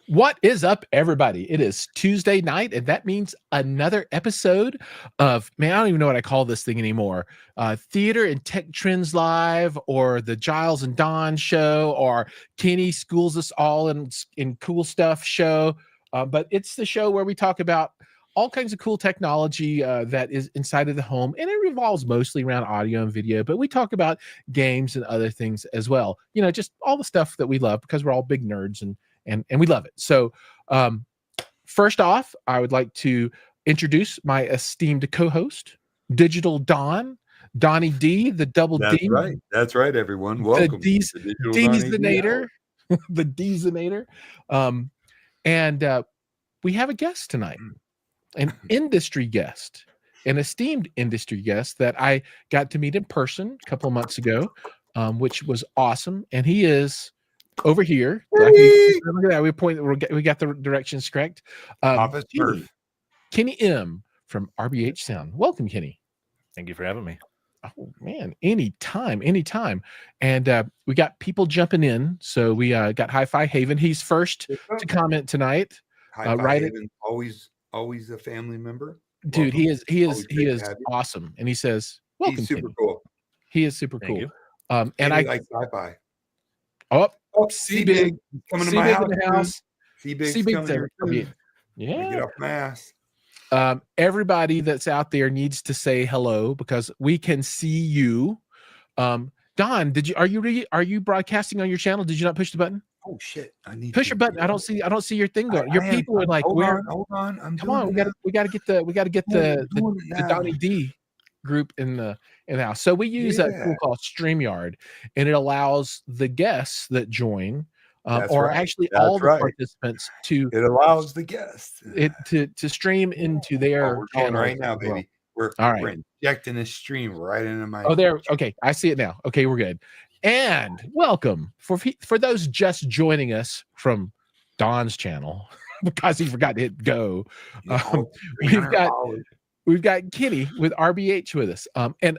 What is up, everybody? It is Tuesday night, and that means another episode of, man, I don't even know what I call this thing anymore. Theater and Tech Trends Live, or the Giles and Don show, or Kenny schools us all in cool stuff show. But it's the show where we talk about all kinds of cool technology that is inside of the home, and it revolves mostly around audio and video, but we talk about games and other things as well. You know, just all the stuff that we love because we're all big nerds and we love it. So first off, I would like to introduce my esteemed co-host, Digital Don, Donnie D, the double That's D. Right. That's right, everyone. Welcome. The Deezinator. The Deezinator. And we have a guest tonight, an industry guest, an esteemed industry guest that I got to meet in person a couple of months ago, which was awesome. And he is over here. Look at that. We got the directions correct. Kenny M from RBH Sound. Welcome, Kenny. Thank you for having me. Oh man, anytime. And we got people jumping in. So we got Hi-Fi Haven. He's first to comment tonight. Hi-Fi Haven, always a family member. Dude, welcome. he is awesome. And he says, welcome. He's super Kenny. cool. He is super cool. You. And I like Hi-Fi. C-Big coming to my house. In the house. C-Big's coming here. Yeah. Get off my ass. Everybody that's out there needs to say hello because we can see you. Don, are you broadcasting on your channel? Did you not push the button? Oh shit! I need push your button. I don't see your thing going. Your people are like, hold on. Come on, we gotta get the Donnie D group in the house. So we use that tool called StreamYard, and it allows the guests that join, actually all the participants to. It allows the guests to stream into their channel right now, baby. We're injecting a stream right into my. Oh, there. Okay, I see it now. Okay, we're good. And welcome for those just joining us from Don's channel because he forgot to hit go. We've got Kenny with RBH with us. And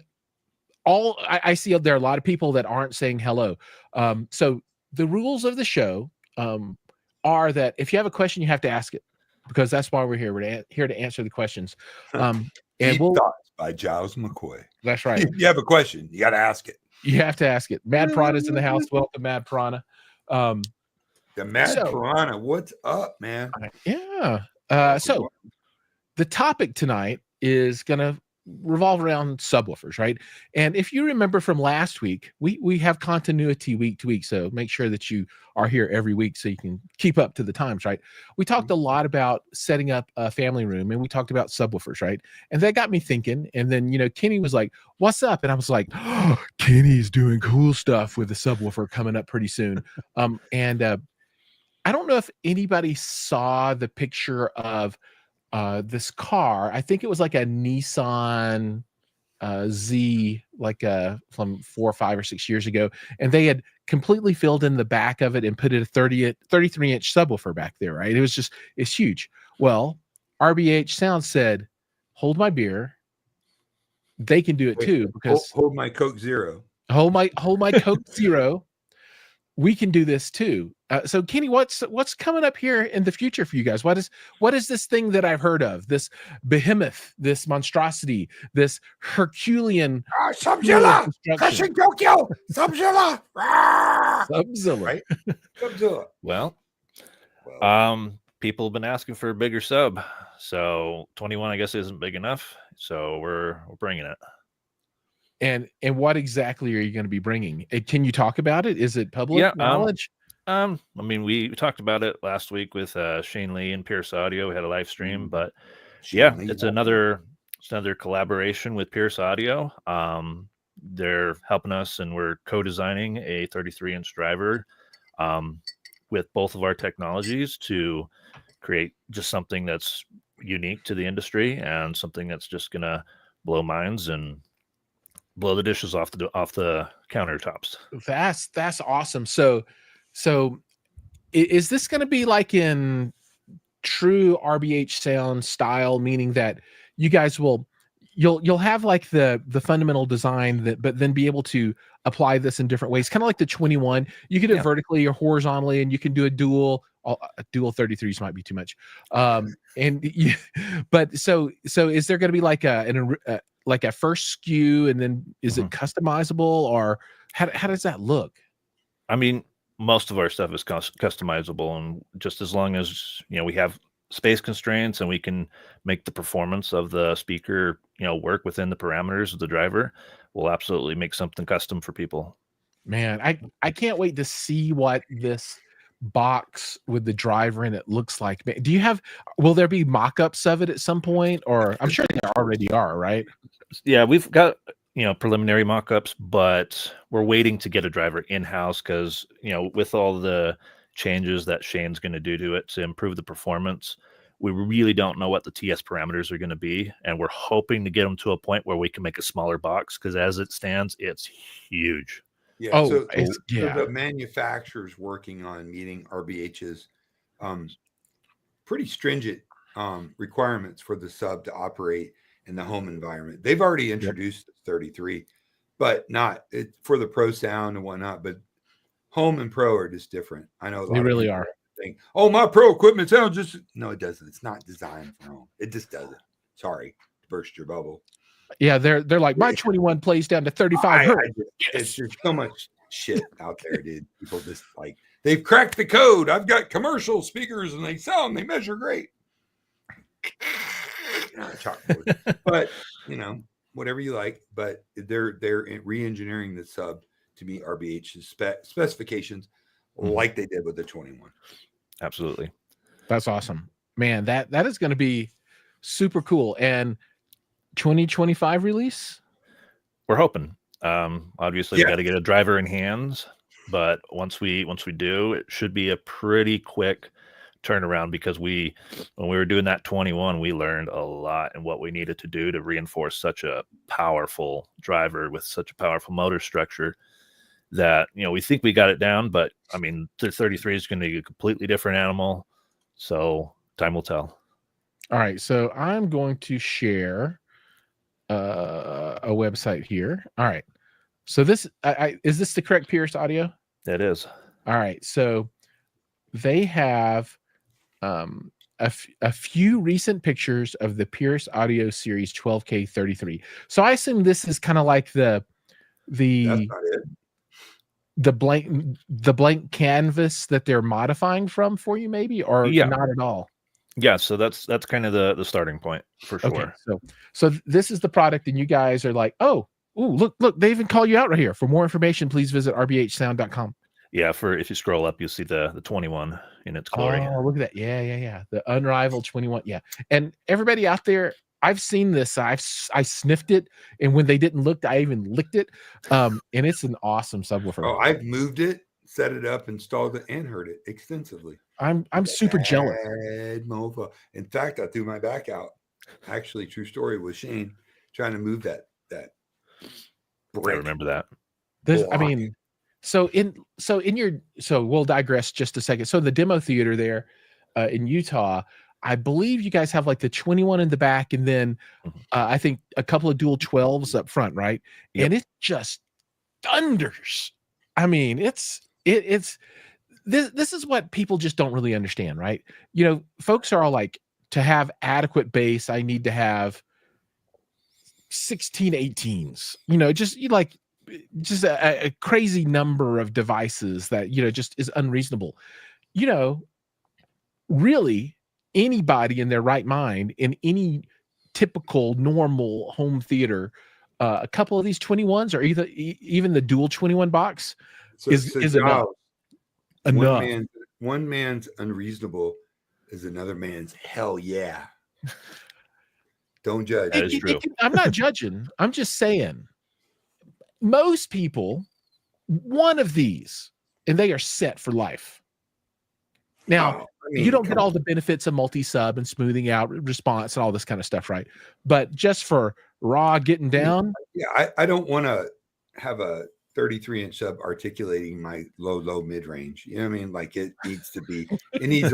I see there are a lot of people that aren't saying hello. So the rules of the show are that if you have a question, you have to ask it because that's why we're here. We're here to answer the questions. And Thoughts by Giles McCoy. That's right. If you have a question, you got to ask it. You have to ask it. Mad Piranha's in the house. Welcome, Mad Piranha. The Mad Piranha, what's up, man? Yeah. So the topic tonight is going to revolve around subwoofers, right? And if you remember from last week, we have continuity week to week. So make sure that you are here every week so you can keep up to the times, right? We talked a lot about setting up a family room and we talked about subwoofers, right? And that got me thinking. And then, Kenny was like, what's up? And I was like, oh, Kenny's doing cool stuff with the subwoofer coming up pretty soon. And I don't know if anybody saw the picture of this car. I think it was like a Nissan Z, like from 4 or 5 or 6 years ago, and they had completely filled in the back of it and put it a 33-inch subwoofer back there, right? It's huge. Well, RBH Sound said, hold my beer. They can do it too, because hold my Coke Zero. Hold my Coke Zero. We can do this too. So Kenny, what's coming up here in the future for you guys? What is this thing that I've heard of? This behemoth, this monstrosity, this Herculean Subzilla, crushing Tokyo, Subzilla, Subzilla, right? Subzilla. Well, people have been asking for a bigger sub, so 21 I guess isn't big enough, so we're bringing it. And what exactly are you going to be bringing? Can you talk about it? Is it public knowledge? I mean, we talked about it last week with Shane Lee and Pierce Audio. We had a live stream, but it's another collaboration with Pierce Audio. They're helping us, and we're co-designing a 33-inch driver with both of our technologies to create just something that's unique to the industry and something that's just gonna blow minds and blow the dishes off the countertops. That's awesome. So is this going to be like in true RBH Sound style, meaning that you guys you'll have like the fundamental design but then be able to apply this in different ways, kind of like the 21. You can do it vertically or horizontally, and you can do a dual dual 33s might be too much. But so is there going to be like a first SKU, and then is it customizable, or how does that look? I mean, most of our stuff is customizable, and just as long as we have space constraints and we can make the performance of the speaker work within the parameters of the driver, we'll absolutely make something custom for people. Man, I can't wait to see what this box with the driver in it looks like. Will there be mock-ups of it at some point, or I'm sure there already are, right? Yeah, we've got preliminary mock-ups, but we're waiting to get a driver in-house because with all the changes that Shane's going to do to it to improve the performance, we really don't know what the TS parameters are going to be, and we're hoping to get them to a point where we can make a smaller box, because as it stands, it's huge. Yeah. So yeah. the manufacturer's working on meeting RBH's pretty stringent requirements for the sub to operate in the home environment. They've already introduced 33, but not for the Pro Sound and whatnot. But home and Pro are just different. I know they really are. Think, oh, my Pro equipment sounds just no, it doesn't. It's not designed for home. It just doesn't. Sorry to burst your bubble. Yeah, they're like, my 21 plays down to 35 hertz. It's just so much shit out there, dude. People just like, they've cracked the code. I've got commercial speakers and they measure great. Chalkboard. But whatever you like. But they're re-engineering the sub to meet RBH's specifications, like they did with the 21. Absolutely. That's awesome, man. That is going to be super cool. And 2025 release, we're hoping. Obviously, we got to get a driver in hands, but once we do, it should be a pretty quick turnaround, because when we were doing that 21, we learned a lot and what we needed to do to reinforce such a powerful driver with such a powerful motor structure that we think we got it down, but I mean the 33 is going to be a completely different animal, so time will tell. All right, so I'm going to share a website here. All right, so this is this the correct Pierce Audio? It is. All right, so they have a few recent pictures of the Pierce Audio Series 12K 33. So I assume this is kind of like the That's not it. the blank canvas that they're modifying from for you, maybe, or not at all. Yeah, so that's kind of the starting point for sure. Okay, so this is the product, and you guys are like, oh, look, they even call you out right here. For more information, please visit rbhsound.com. Yeah, if you scroll up, you'll see the 21 in its glory. Oh, look at that. Yeah. The unrivaled 21. Yeah. And everybody out there, I've seen this. I sniffed it, and when they didn't look, I even licked it. And it's an awesome subwoofer. Oh, I've moved it, set it up, installed it, and heard it extensively. I'm super jealous. Mofo. In fact, I threw my back out. Actually, true story, with Shane trying to move that brick. I remember that. So we'll digress just a second. So the demo theater there in Utah, I believe you guys have like the 21 in the back, and then I think a couple of dual 12s up front, right? Yep. And it just thunders. I mean, this is what people just don't really understand, right? Folks are all like, to have adequate bass, I need to have 16 18s, just a crazy number of devices that just is unreasonable. Really, anybody in their right mind, in any typical normal home theater, a couple of these 21s, or even the dual 21 box is enough. One man's unreasonable is another man's hell yeah. Don't judge. That is true. I'm not judging. I'm just saying, most people, one of these, and they are set for life. Now, you don't get all the benefits of multi-sub and smoothing out response and all this kind of stuff, right? But just for raw getting down. Yeah, I don't want to have a 33-inch sub articulating my low mid-range. You know what I mean? Like, it needs to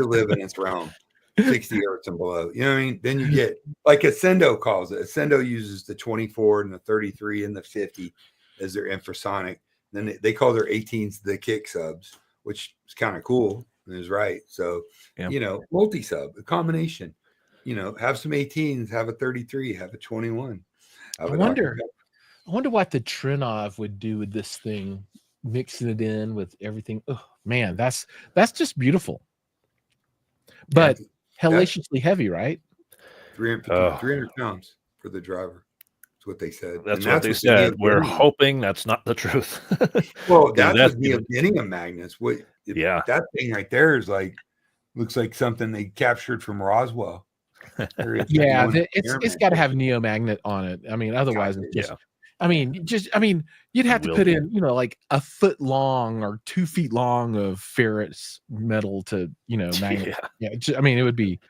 live in its realm, 60 hertz and below. You know what I mean? Then you get, like Ascendo calls it. Ascendo uses the 24 and the 33 and the 50 as their infrasonic. Then they call their 18s the kick subs, which is kind of cool. is right. So, Yeah. you know, multi-sub, a combination, you know, have some 18s, have a 33, have a 21. I wonder what the Trinov would do with this thing, mixing it in with everything. Oh man, that's just beautiful. But hellaciously heavy, right? 300 pounds for the driver. That's what they said. That's what they said. We're hoping that's not the truth. Well, that's with neodymium magnets. That thing right there is like, looks like something they captured from Roswell. Yeah, it's got to have neomagnet on it. I mean, otherwise, it's just, I mean, you'd have to put in, you know, like a foot long or 2 feet long of ferrous metal to, you know, magnet. Yeah, I mean, it would be.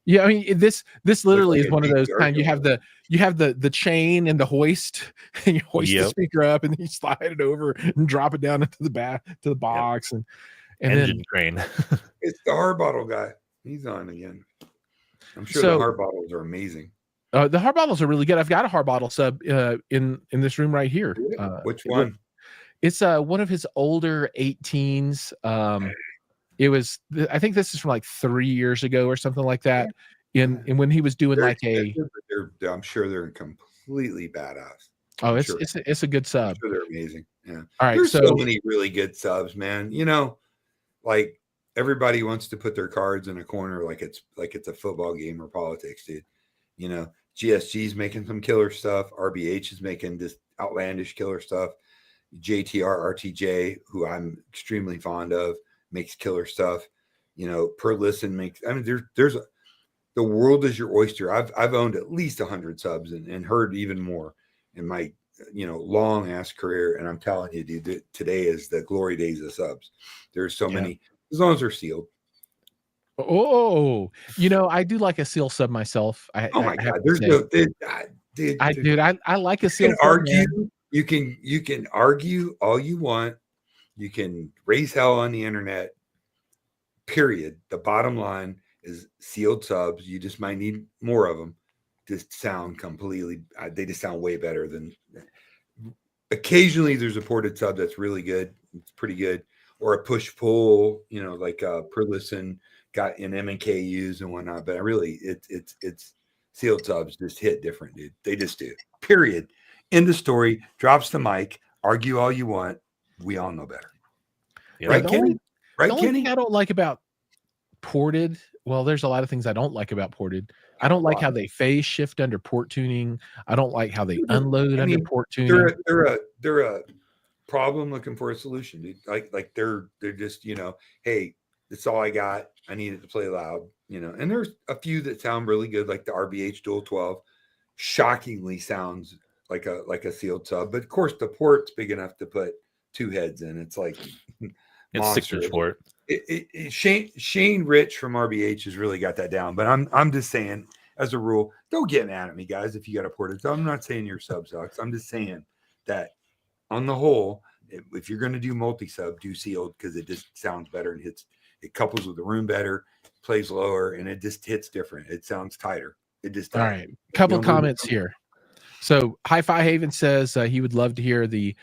Yeah, I mean, this literally is one of those kind. You have the chain and the hoist, and you hoist the speaker up, and then you slide it over and drop it down into the box, and engine then crane. It's the hard bottle guy. He's on again. I'm sure the hard bottles are amazing. The hard bottles are really good. I've got a hard bottle sub in this room right here. Which one? It's one of his older 18s. It was, I think this is from like 3 years ago or something like that. And when he was doing I'm sure they're completely badass. Oh, it's a good sub. I'm sure they're amazing. Yeah. All right. There's so many really good subs, man. You know, like everybody wants to put their cards in a corner like it's a football game or politics, dude. You know, GSG's making some killer stuff. RBH is making this outlandish killer stuff. JTR RTJ, who I'm extremely fond of, makes killer stuff. You know, Per Listen makes, I mean, there's the world is your oyster. I've owned at least 100 subs and heard even more in my, you know, long ass career. And I'm telling you, dude, today is the glory days of subs. There's so many, as long as they're sealed. Oh, you know, I do like a seal sub myself. Oh my God, there's no, dude, I like a seal sub. You can argue all you want. You can raise hell on the internet, period. The bottom line is sealed subs. You just might need more of them to sound completely. They just sound way better than. Occasionally, there's a ported sub that's really good. It's pretty good, or a push pull. You know, like Per Listen got in M&KUs and whatnot. But really, it's sealed subs just hit different, dude. They just do. Period. End of story. Drops the mic. Argue all you want. We all know better. Yeah, right, Kenny? The only thing I don't like about ported, well, there's a lot of things I don't like about ported. I don't like how they phase shift under port tuning. I don't like how they unload under port tuning. They're a problem looking for a solution, dude. Like they're just, you know, hey, that's all I got. I need it to play loud, you know. And there's a few that sound really good, like the RBH Dual 12. Shockingly sounds like a sealed sub, but of course the port's big enough to put 2 heads in. It's like it's 6-inch port. Shane Rich from RBH has really got that down. But I'm just saying, as a rule, don't get mad at me, guys, if you got a ported sub. I'm not saying your sub sucks. I'm just saying that on the whole, if you're going to do multi-sub, do sealed, because it just sounds better and it couples with the room better, plays lower, and it just hits different. It sounds tighter. It just all right. Couple comments here. So Hi-Fi Haven says he would love to hear the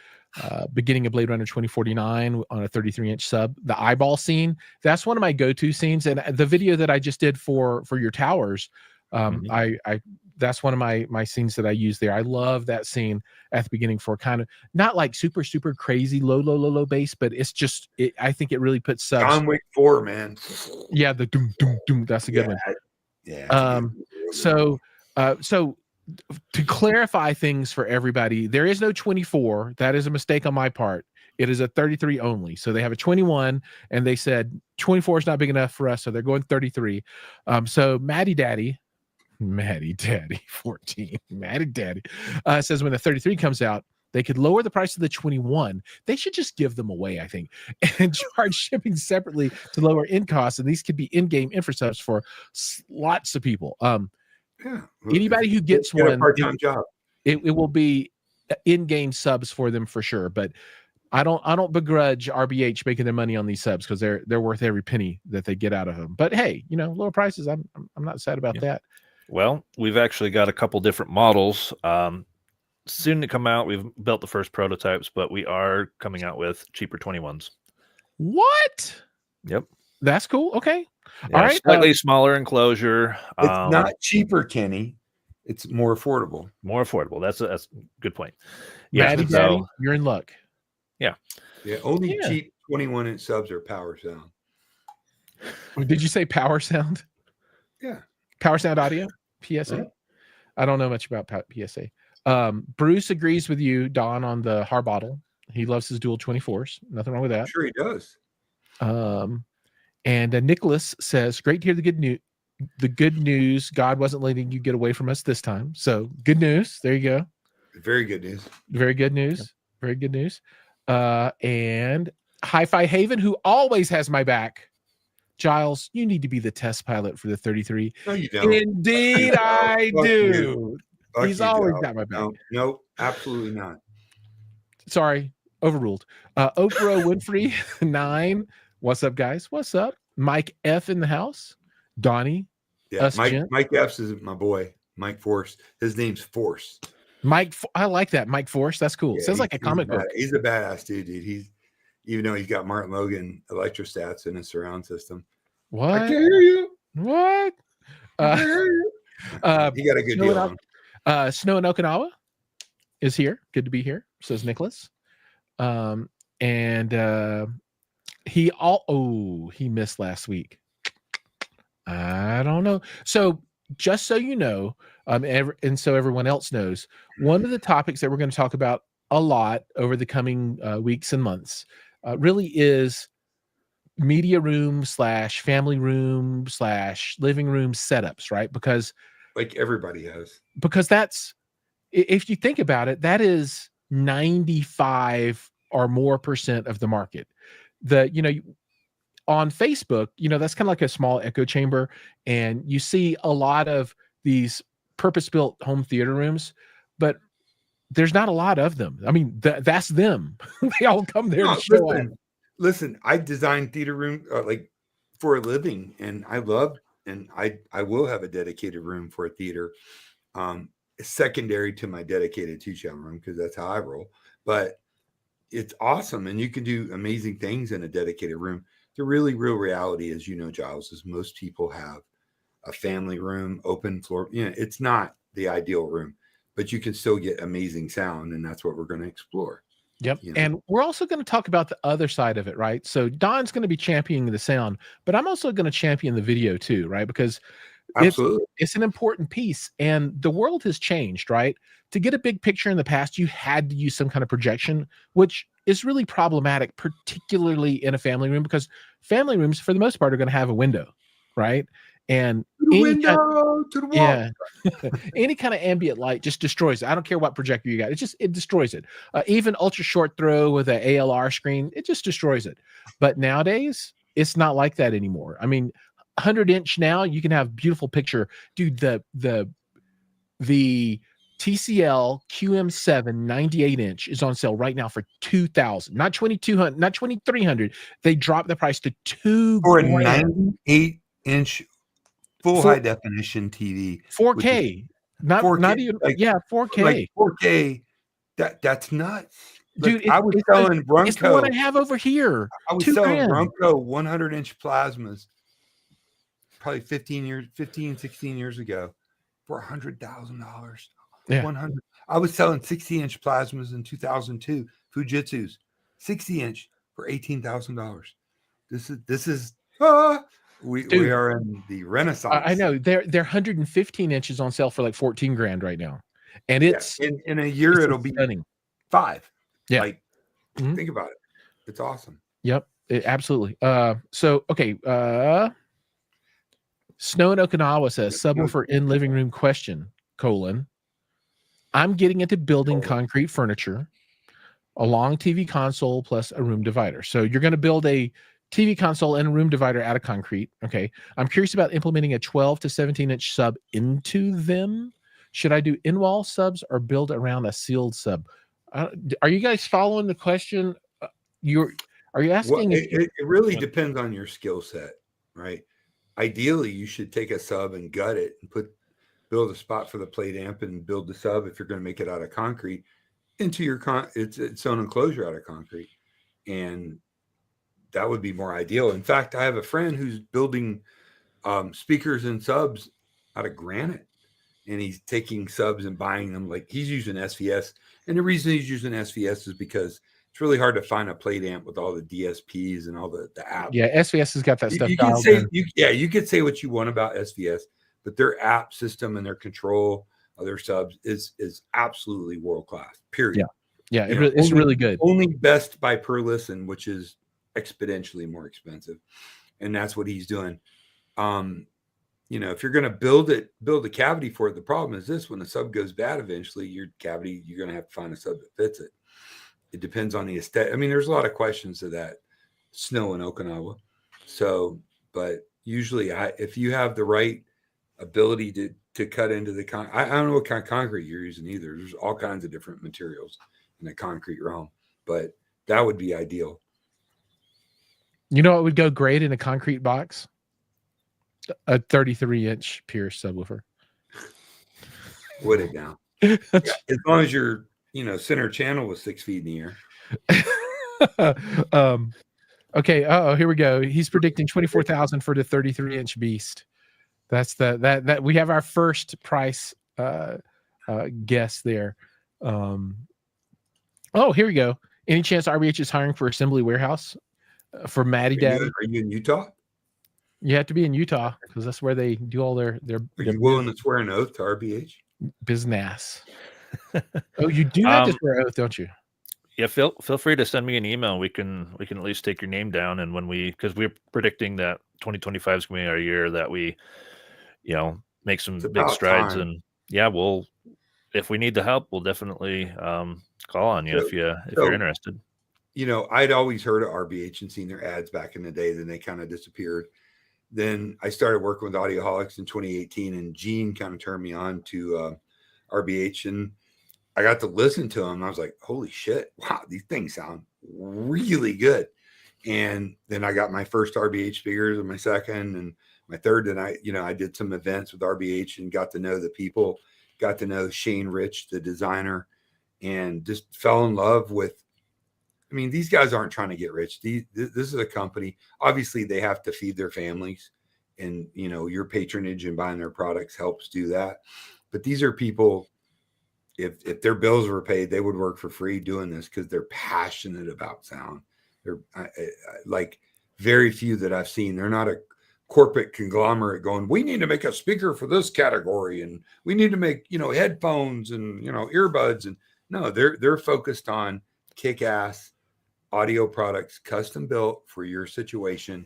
beginning of Blade Runner 2049 on a 33-inch sub. The eyeball scene, that's one of my go-to scenes. And the video that I just did for your towers, I that's one of my scenes that I use there. I love that scene at the beginning for kind of not like super crazy low bass, but it's just I think it really puts subs. John Wick 4, man. Yeah, the doom doom doom. That's a good one. Yeah. So to clarify things for everybody, there is no 24. That is a mistake on my part. It is a 33 only. So they have a 21 and they said 24 is not big enough for us. So they're going 33. So Maddie Daddy 14, Maddie Daddy says when the 33 comes out, they could lower the price of the 21. They should just give them away, I think, and charge shipping separately to lower end costs. And these could be in-game infra subs for lots of people. Anybody who gets one, part-time job. It will be in-game subs for them for sure. But I don't begrudge RBH making their money on these subs because they're worth every penny that they get out of them. But hey, you know, lower prices. I'm not sad about that. Well, we've actually got a couple different models soon to come out. We've built the first prototypes, but we are coming out with cheaper 21s. What? Yep. That's cool. Okay. Yeah, All right. slightly smaller enclosure. It's not cheaper, Kenny. It's more affordable. More affordable. That's a good point. Maddie Yeah, Daddy, so you're in luck. yeah. Only Yeah. cheap 21-inch subs are Power Sound. Did you say Power Sound? Yeah. Power Sound Audio? PSA? I don't know much about PSA. Bruce agrees with you, Don, on the Harbottle. He loves his dual 24s. Nothing wrong with that. I'm sure he does. And Nicholas says, great to hear the good news. The good news, God wasn't letting you get away from us this time. So good news. There you go. Very good news. Very good news. Yep. Very good news. And Hi-Fi Haven, who always has my back. Giles, you need to be the test pilot for the 33. No, you don't. Indeed, I do. He's always got my back. No, absolutely not. Sorry, overruled. Oprah Winfrey 9. What's up, guys? What's up? Mike F in the house. Donnie. Yeah, Mike F's is my boy. Mike Force. His name's Force. Mike, I like that. Mike Force. That's cool. Yeah, sounds like a comic book. He's a badass dude. He's, even though he's got Martin Logan electrostats in his surround system. What? I can hear you. What? He got a good deal on. Snow in Okinawa is here. Good to be here, says Nicholas. He missed last week. I don't know. So just so you know, and so everyone else knows, one of the topics that we're going to talk about a lot over the coming weeks and months really is media room / family room / living room setups, right? Because like everybody has. Because that's, if you think about it, that is 95 or more % of the market. On Facebook, that's kind of like a small echo chamber, and you see a lot of these purpose-built home theater rooms, but there's not a lot of them. I mean, that's them. They all come there to show up. Listen, I design theater room like for a living, and I love, and I will have a dedicated room for a theater, secondary to my dedicated 2-channel room, because that's how I roll. But it's awesome, and you can do amazing things in a dedicated room. The really real reality, as you know, Giles, is most people have a family room, open floor. It's not the ideal room, but you can still get amazing sound, and that's what we're going to explore. Yep. And we're also going to talk about the other side of it, right? So Don's going to be championing the sound, but I'm also going to champion the video too, right? Because it's an important piece, and the world has changed, right? To get a big picture in the past, you had to use some kind of projection, which is really problematic, particularly in a family room, because family rooms, for the most part, are going to have a window, right? And to the wall. Yeah, any kind of ambient light just destroys it. I don't care what projector you got; it destroys it. Even ultra short throw with an ALR screen, it just destroys it. But nowadays, it's not like that anymore. I mean, 100-inch now, you can have beautiful picture, dude. The TCL QM7 98-inch is on sale right now for $2,000, not $2,200, not $2,300. They dropped the price to $2,000 for a 98-inch full high definition TV, 4K, not 4K, not even 4K. Like 4K. That's nuts, dude. I was selling Runco. It's the one I have over here. I was selling Runco 100-inch plasmas probably 16 years ago for $100,000. Yeah. 100. I was selling 60-inch plasmas in 2002, Fujitsu's 60-inch for $18,000. This is we are in the Renaissance. I know they're 115 inches on sale for like $14,000 right now, and it's in a year it'll be stunning. 5. Yeah, like think about it. It's awesome. Yep, absolutely. So okay, Snow in Okinawa says subwoofer in living room question : I'm getting into building concrete furniture, a long TV console plus a room divider. So you're going to build a TV console and a room divider out of concrete. Okay. I'm curious about implementing a 12 to 17-inch sub into them. Should I do in-wall subs or build around a sealed sub? Are you guys following the question? Are you asking? It really depends on your skill set, right? Ideally, you should take a sub and gut it and build a spot for the plate amp and build the sub, if you're going to make it out of concrete, into your its own enclosure out of concrete. And that would be more ideal. In fact, I have a friend who's building speakers and subs out of granite, and he's taking subs and buying them. Like, he's using SVS, and the reason he's using SVS is because it's really hard to find a plate amp with all the DSPs and all the apps. Yeah, SVS has got that stuff. You can say you could say what you want about SVS, but their app system and their control of their subs is absolutely world class. Period. Yeah, it's really good. Only best by per listen, which is exponentially more expensive, and that's what he's doing. If you're going to build a cavity for it, the problem is this: when the sub goes bad, eventually your cavity, you're going to have to find a sub that fits it. It depends on the aesthetic. I mean, there's a lot of questions to that. Snow in Okinawa. So, but usually if you have the right ability to cut into the I don't know what kind of concrete you're using either. There's all kinds of different materials in the concrete realm, but that would be ideal. You know what would go great in a concrete box? A 33-inch Pierce subwoofer. Would it now? Yeah, as long as your center channel was 6 feet in the air. Okay. Here we go. He's predicting 24,000 for the 33-inch beast. That's that we have our first price guess there. Here we go. Any chance RBH is hiring for assembly warehouse for Maddie Daddy? Are you in Utah? You have to be in Utah because that's where they do all their. Are you willing to swear an oath to RBH? Business. Oh, you do have to swear oath, don't you? Yeah, feel free to send me an email. We can at least take your name down, and because we're predicting that 2025 is going to be our year that we, make some big strides. Time. And yeah, if we need the help, we'll definitely call on you if you're interested. I'd always heard of RBH and seen their ads back in the day. Then they kind of disappeared. Then I started working with Audioholics in 2018, and Gene kind of turned me on to RBH, and I got to listen to them. I was like, holy shit, wow, these things sound really good. And then I got my first RBH speakers and my second and my third. And I did some events with RBH and got to know the people, got to know Shane Rich, the designer, and just fell in love with, these guys aren't trying to get rich. This is a company. Obviously, they have to feed their families, and, your patronage and buying their products helps do that. But these are people, if their bills were paid, they would work for free doing this because they're passionate about sound. They're like very few that I've seen. They're not a corporate conglomerate going, we need to make a speaker for this category, and we need to make, headphones and, earbuds. And no, they're focused on kick-ass audio products, custom built for your situation.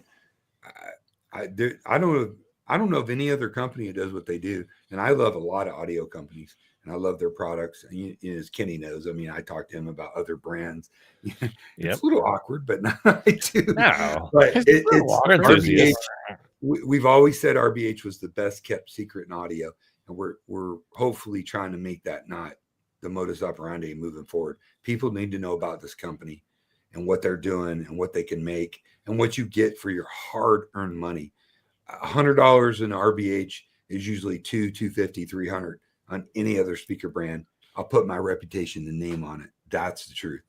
I don't know of any other company that does what they do. And I love a lot of audio companies, and I love their products. And as Kenny knows, I talk to him about other brands. It's a little awkward, but not I do. No, but it's RBH. We've always said RBH was the best kept secret in audio, and we're hopefully trying to make that not the modus operandi moving forward. People need to know about this company and what they're doing and what they can make and what you get for your hard-earned money. $100 in RBH is usually $250, $300 on any other speaker brand. I'll put my reputation and name on it. That's the truth.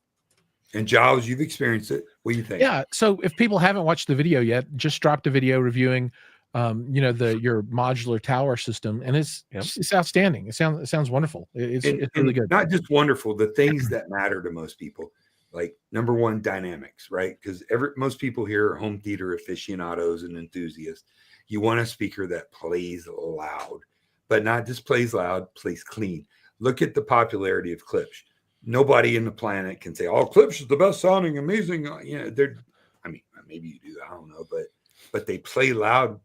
And Giles, you've experienced it. What do you think? Yeah. So if people haven't watched the video yet, just dropped a video reviewing, your modular tower system, and it's outstanding. It sounds wonderful. It's really good. Not just wonderful, the things that matter to most people, like number one, dynamics, right? Because most people here are home theater aficionados and enthusiasts. You want a speaker that plays loud, but not just plays loud, plays clean. Look at the popularity of Klipsch. Nobody in the planet can say, "Oh, Klipsch is the best sounding, amazing." Maybe you do. I don't know, but they play loud.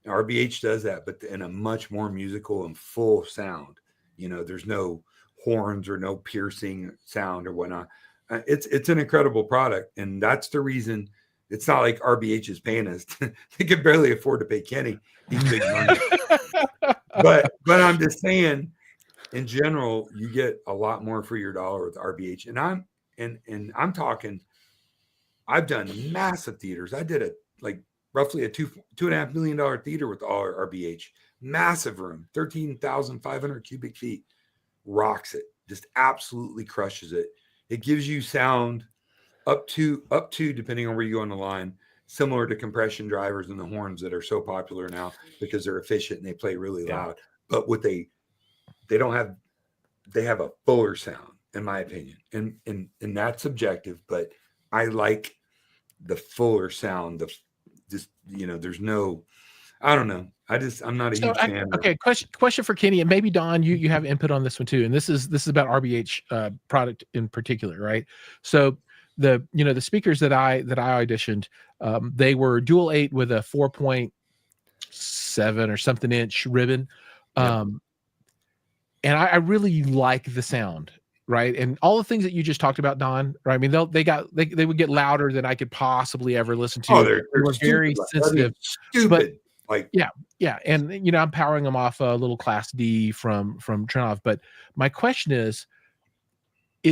RBH does that, but in a much more musical and full sound. There's no horns or no piercing sound or whatnot. It's an incredible product, and that's the reason. It's not like RBH is paying us. They can barely afford to pay Kenny. He's big money. but I'm just saying, in general, you get a lot more for your dollar with RBH. And I'm talking, I've done massive theaters. I did roughly a $2.5 million theater with all RBH. Massive room, 13,500 cubic feet. Rocks it. Just absolutely crushes it. It gives you sound up to depending on where you go on the line, similar to compression drivers and the horns that are so popular now because they're efficient and they play really loud. But what they have a fuller sound, in my opinion, and that's subjective. But I like the fuller sound. There's no, I don't know. I'm not a huge fan. Okay, question for Kenny, and maybe Don, you have input on this one too. And this is about RBH product in particular, right? So the speakers that I auditioned, they were dual 8 with a 4.7 or something inch ribbon. And I really like the sound, right? And all the things that you just talked about, Don, right? I mean, they would get louder than I could possibly ever listen to. Oh, they're very sensitive. Stupid. Yeah. And, I'm powering them off a little Class D from Trinov. But my question is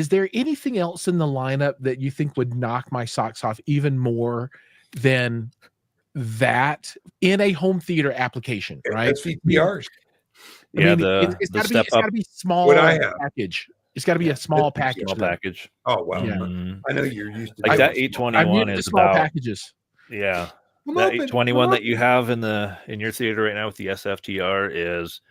there anything else in the lineup that you think would knock my socks off even more than that in a home theater application, right? SVPRs. It's got to be small package. It's got to be a small package. Small package. Oh, well. Yeah. I know you're used to like that 821 is small about packages. Yeah. That 821 that you have in your theater right now with the SFTR is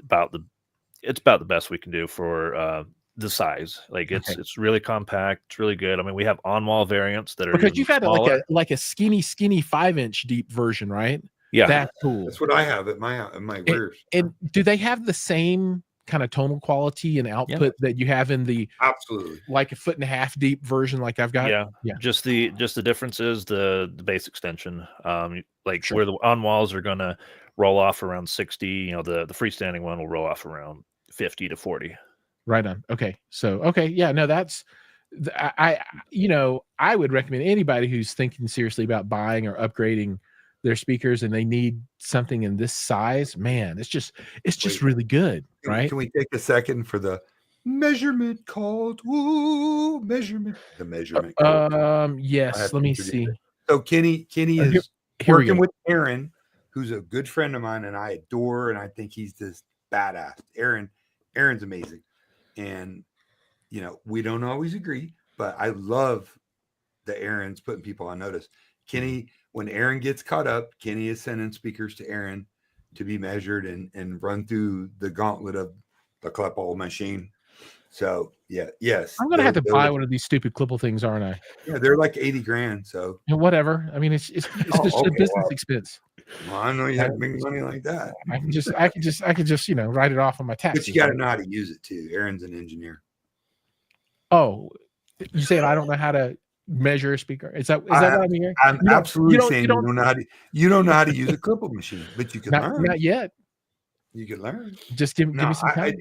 about the best we can do for the size. Like it's really compact, it's really good. I mean, we have on-wall variants that are because you've had smaller. like a skinny 5-inch deep version, right? Yeah, that's cool. That's what I have at my rears. And do they have the same kind of tonal quality and output that you have in the absolutely like a 1.5 deep version like I've got? Yeah. Just the difference is the bass extension. Where the on walls are gonna roll off around 60, the freestanding one will roll off around 50 to 40. Right on. Okay. So that's I would recommend anybody who's thinking seriously about buying or upgrading their speakers and they need something in this size, man, it's just really good, right? Can we take a second for the measurement called? Woo, measurement. The measurement. Yes. Let me see. So Kenny is working with Aaron, who's a good friend of mine, and I adore, and I think he's this badass. Aaron's amazing, and we don't always agree, but I love that Aaron's putting people on notice. Kenny, when Aaron gets caught up, Kenny is sending speakers to Aaron to be measured and run through the gauntlet of the Kleppel machine. So yes, I'm gonna have to buy one of these stupid Klippel things, aren't I? Yeah, they're like $80,000. So whatever. I mean, it's just a business expense. Well, I know you have to make money like that. I can just write it off on my taxes. But you got to know how to use it too. Aaron's an engineer. Oh, you saying I don't know how to measure a speaker? Is that what I'm hearing? I'm absolutely saying you don't know how to use a Klippel machine, but you can learn. Not yet. You can learn. Just give me some time.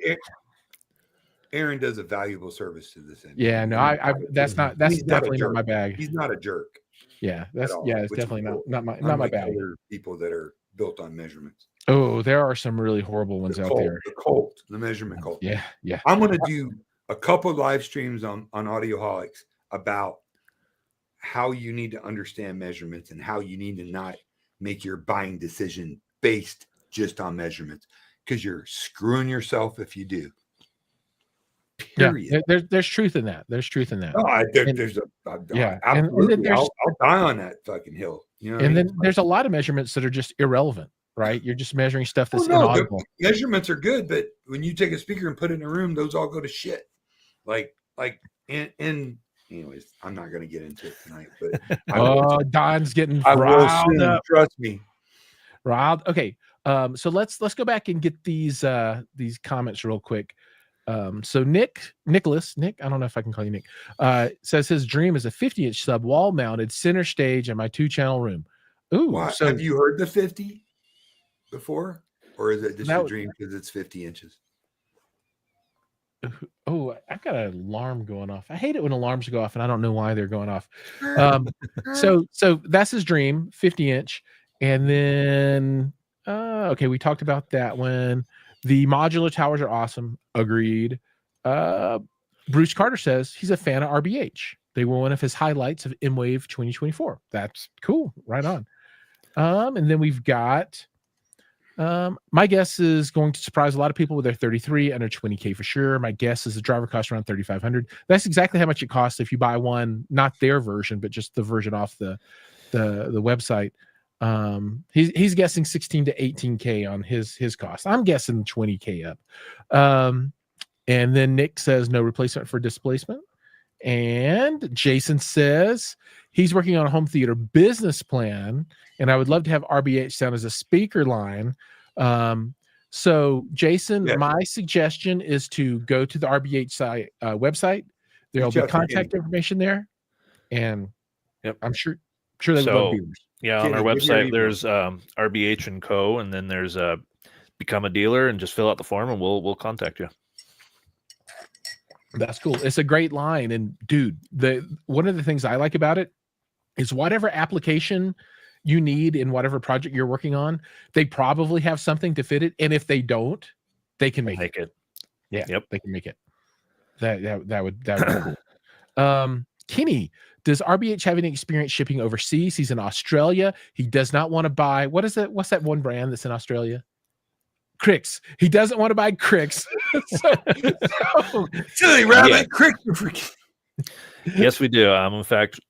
Aaron does a valuable service to this end. Yeah, no, that's definitely not my bag. He's not a jerk. Yeah, it's definitely not my bag. Other people that are built on measurements. Oh, there are some really horrible ones out there. The measurement cult. Yeah. I'm going to do a couple live streams on Audioholics about how you need to understand measurements and how you need to not make your buying decision based just on measurements, because you're screwing yourself if you do. Period. Yeah, there's truth in that. Absolutely. I'll die on that fucking hill. And then there's a lot of measurements that are just irrelevant, right? You're just measuring stuff that's inaudible. Measurements are good, but when you take a speaker and put it in a room, those all go to shit. Anyways, I'm not going to get into it tonight. But Don's getting riled up. Trust me. Riled. Okay. So let's go back and get these comments real quick. So Nicholas, I don't know if I can call you Nick, says his dream is a 50-inch sub wall mounted center stage in my 2-channel room. Ooh, wow. So have you heard the 50 before, or is it just a dream because it's 50 inches? Oh, I've got an alarm going off. I hate it when alarms go off and I don't know why they're going off. So that's his dream, 50-inch. And then, okay, we talked about that one. The modular towers are awesome. Agreed. Bruce Carter says he's a fan of RBH. They were one of his highlights of M-Wave 2024. That's cool. Right on. And then we've got My guess is going to surprise a lot of people with their 33 under 20K for sure. My guess is the driver costs around 3,500. That's exactly how much it costs if you buy one, not their version, but just the version off the website. He's guessing 16 to 18K on his cost. I'm guessing 20K up. And then Nick says no replacement for displacement. And Jason says he's working on a home theater business plan, and I would love to have RBH Sound as a speaker line. So Jason, my suggestion is to go to the RBH website. There'll be contact information there, and I'm sure they would love dealers. Yeah, on our website there's RBH and Co, and then there's become a dealer, and just fill out the form, and we'll contact you. That's cool. It's a great line. And dude, one of the things I like about it is whatever application you need in whatever project you're working on, they probably have something to fit it. And if they don't, they can make it. Yeah. Yep. They can make it. That would be cool. Kenny, does RBH have any experience shipping overseas? He's in Australia. He does not want to buy, what's that one brand that's in Australia? Cricks. He doesn't want to buy Cricks. Silly rabbit, Cricks. Yes, we do. In fact,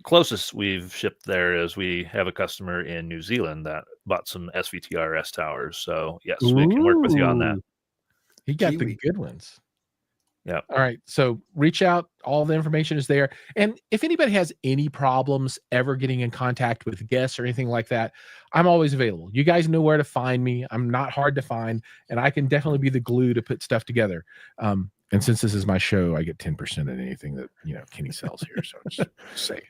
closest we've shipped there is we have a customer in New Zealand that bought some SVTRS towers. So yes, we can work with you on that. He got the good ones. Yeah. All right. So reach out. All the information is there. And if anybody has any problems ever getting in contact with guests or anything like that, I'm always available. You guys know where to find me. I'm not hard to find, and I can definitely be the glue to put stuff together. And since this is my show, I get 10% of anything that Kenny sells here. So just say,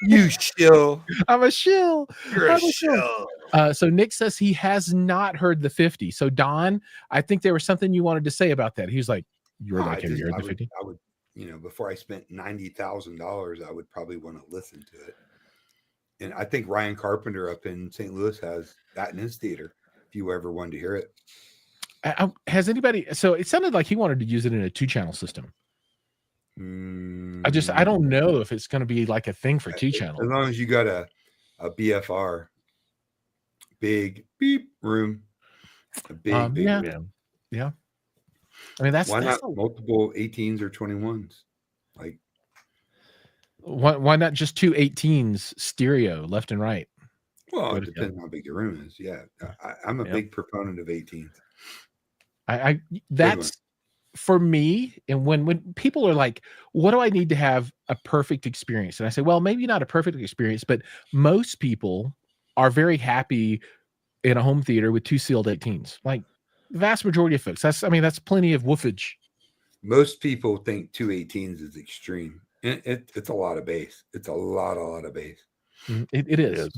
you shill. I'm a shill. You're a shill. So Nick says he has not heard the 50. So Don, I think there was something you wanted to say about that. He was like, have you heard the 50? I would, before I spent $90,000, I would probably want to listen to it. And I think Ryan Carpenter up in St. Louis has that in his theater, if you ever wanted to hear it. Has anybody, so it sounded like he wanted to use it in a 2-channel system. I don't know if it's going to be like a thing for 2-channel. As long as you got a BFR, big beep room, a big room. Yeah. I mean, why not multiple 18s or 21s? Like, why not just 2 18s stereo left and right? Well, it depends on how big the room is. Yeah, I'm a big proponent of 18s. That's for me. And when people are like, what do I need to have a perfect experience? And I say, well, maybe not a perfect experience, but most people are very happy in a home theater with 2 sealed 18s. Like the vast majority of folks. That's plenty of woofage. Most people think 2 18s is extreme. It's a lot of bass. It's a lot of bass. It is.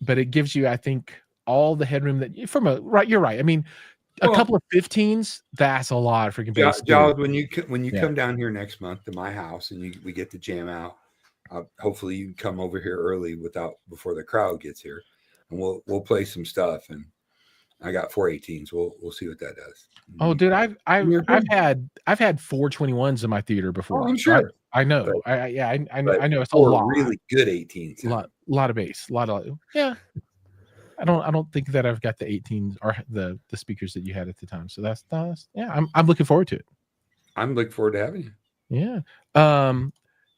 But it gives you, I think, all the headroom that you're right. I mean, a couple of 15s, that's a lot of freaking bass. Giles, when you come down here next month to my house and we get to jam out, hopefully you can come over here early before the crowd gets here, and we'll play some stuff. And I got 4 18s. We'll see what that does. Oh, dude, I've had 4 21s in my theater before. Oh, I'm sure. I know. I know it's a lot. Really good 18s. A lot of bass. Yeah. I don't think that I've got the 18s or the speakers that you had at the time. So that's I'm looking forward to it. I'm looking forward to having you. Yeah.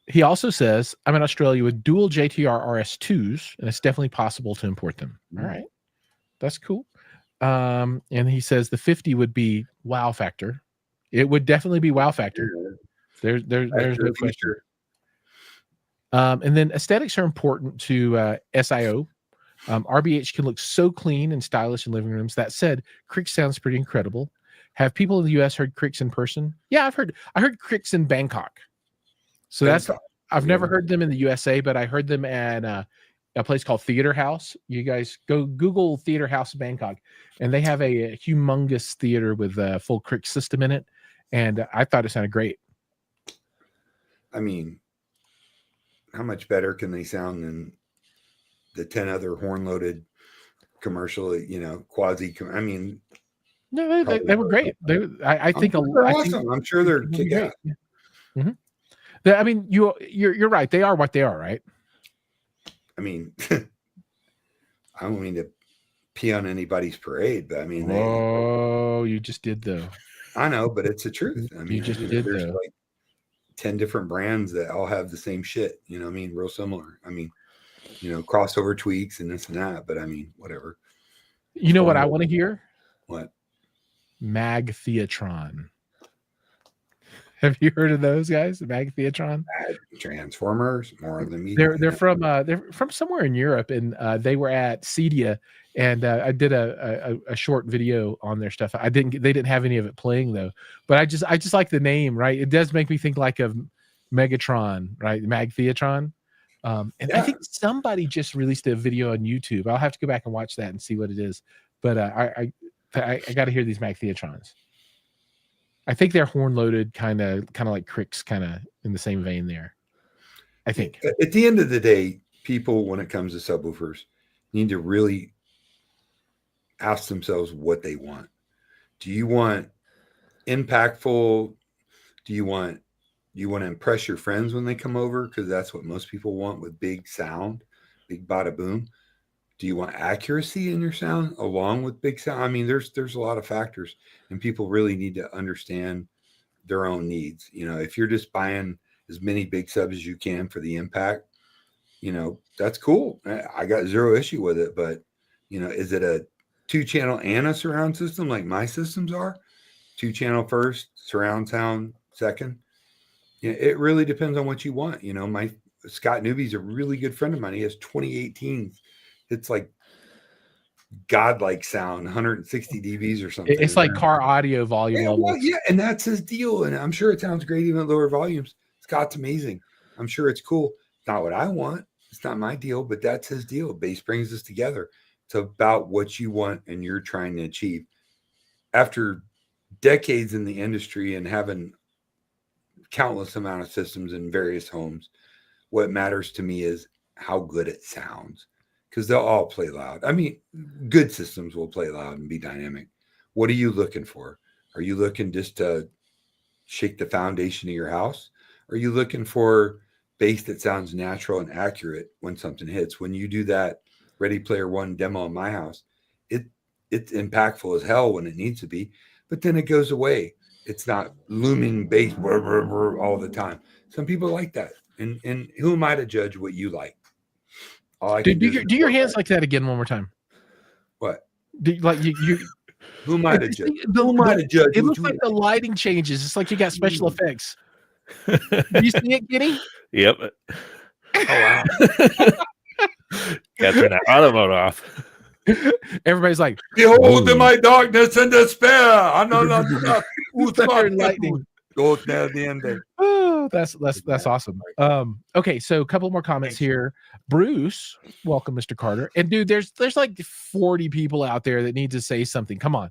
He also says, I'm in Australia with dual JTR RS2s, and it's definitely possible to import them. All right. That's cool. And he says the 50 would be wow factor. It would definitely be wow factor. There's no question. And then aesthetics are important to SIO. RBH can look so clean and stylish in living rooms. That said, Cricks sounds pretty incredible. Have people in the US heard Cricks in person? Yeah, I heard Cricks in Bangkok. So I've never heard them in the USA, but I heard them at a place called Theater House. You guys go Google Theater House Bangkok, and they have a humongous theater with a full Cricks system in it. And I thought it sounded great. I mean, how much better can they sound than the 10 other horn-loaded commercial, quasi? I mean, no, they were great. I think awesome. I'm sure they're kick-ass. Yeah. Mm-hmm. I mean, you're right. They are what they are, right? I mean, I don't mean to pee on anybody's parade, but I mean, you just did though. I know, but it's the truth. I mean, there's though. like 10 different brands that all have the same shit, you know what I mean? Real similar. I mean, crossover tweaks and this and that, but I mean, whatever. You know what I want to hear? What? Mag Theatron. Have you heard of those guys? Mag Theatron? Transformers, more than me. They're from somewhere in Europe, and they were at Cedia, and I did a short video on their stuff. They didn't have any of it playing though, but I just like the name, right? It does make me think like of Megatron, right? Mag Theatron. I think somebody just released a video on YouTube. I'll have to go back and watch that and see what it is. But I got to hear these Mag Theatrons. I think they're horn loaded, kind of like Cricks, kind of in the same vein there. I think. At the end of the day, people, when it comes to subwoofers, need to really ask themselves what they want. Do you want impactful? Do you want to impress your friends when they come over? Because that's what most people want with big sound, big bada boom. Do you want accuracy in your sound along with big sound? I mean, there's a lot of factors, and people really need to understand their own needs. If you're just buying as many big subs as you can for the impact, that's cool. I got zero issue with it. But, is it a 2-channel and a surround system like my systems are? 2-channel first, surround sound second. It really depends on what you want. My Scott Newby's a really good friend of mine. He has 2018s. It's like godlike sound, 160 dBs or something. It's like car audio volume level. Well, yeah, and that's his deal. And I'm sure it sounds great even at lower volumes. Scott's amazing. I'm sure it's cool. It's not what I want. It's not my deal, but that's his deal. Bass brings us together. It's about what you want and you're trying to achieve. After decades in the industry and having countless amount of systems in various homes, what matters to me is how good it sounds. Because they'll all play loud. I mean, good systems will play loud and be dynamic. What are you looking for? Are you looking just to shake the foundation of your house? Are you looking for bass that sounds natural and accurate when something hits? When you do that Ready Player One demo in my house, it's impactful as hell when it needs to be, but then it goes away. It's not looming bass all the time. Some people like that. And who am I to judge what you like? Dude, do your hands like that again one more time. What? You who am I to judge? Who am I to judge? It looks like the lighting changes. It's like you got special effects. Do you see it, Kenny? Yep. Oh wow. Got to turn that auto mode off. Everybody's like, behold in my darkness and despair. I know not lightning. Oh, that's awesome. Okay, so a couple more comments here. Bruce, welcome, Mr. Carter. And dude, there's like 40 people out there that need to say something. Come on.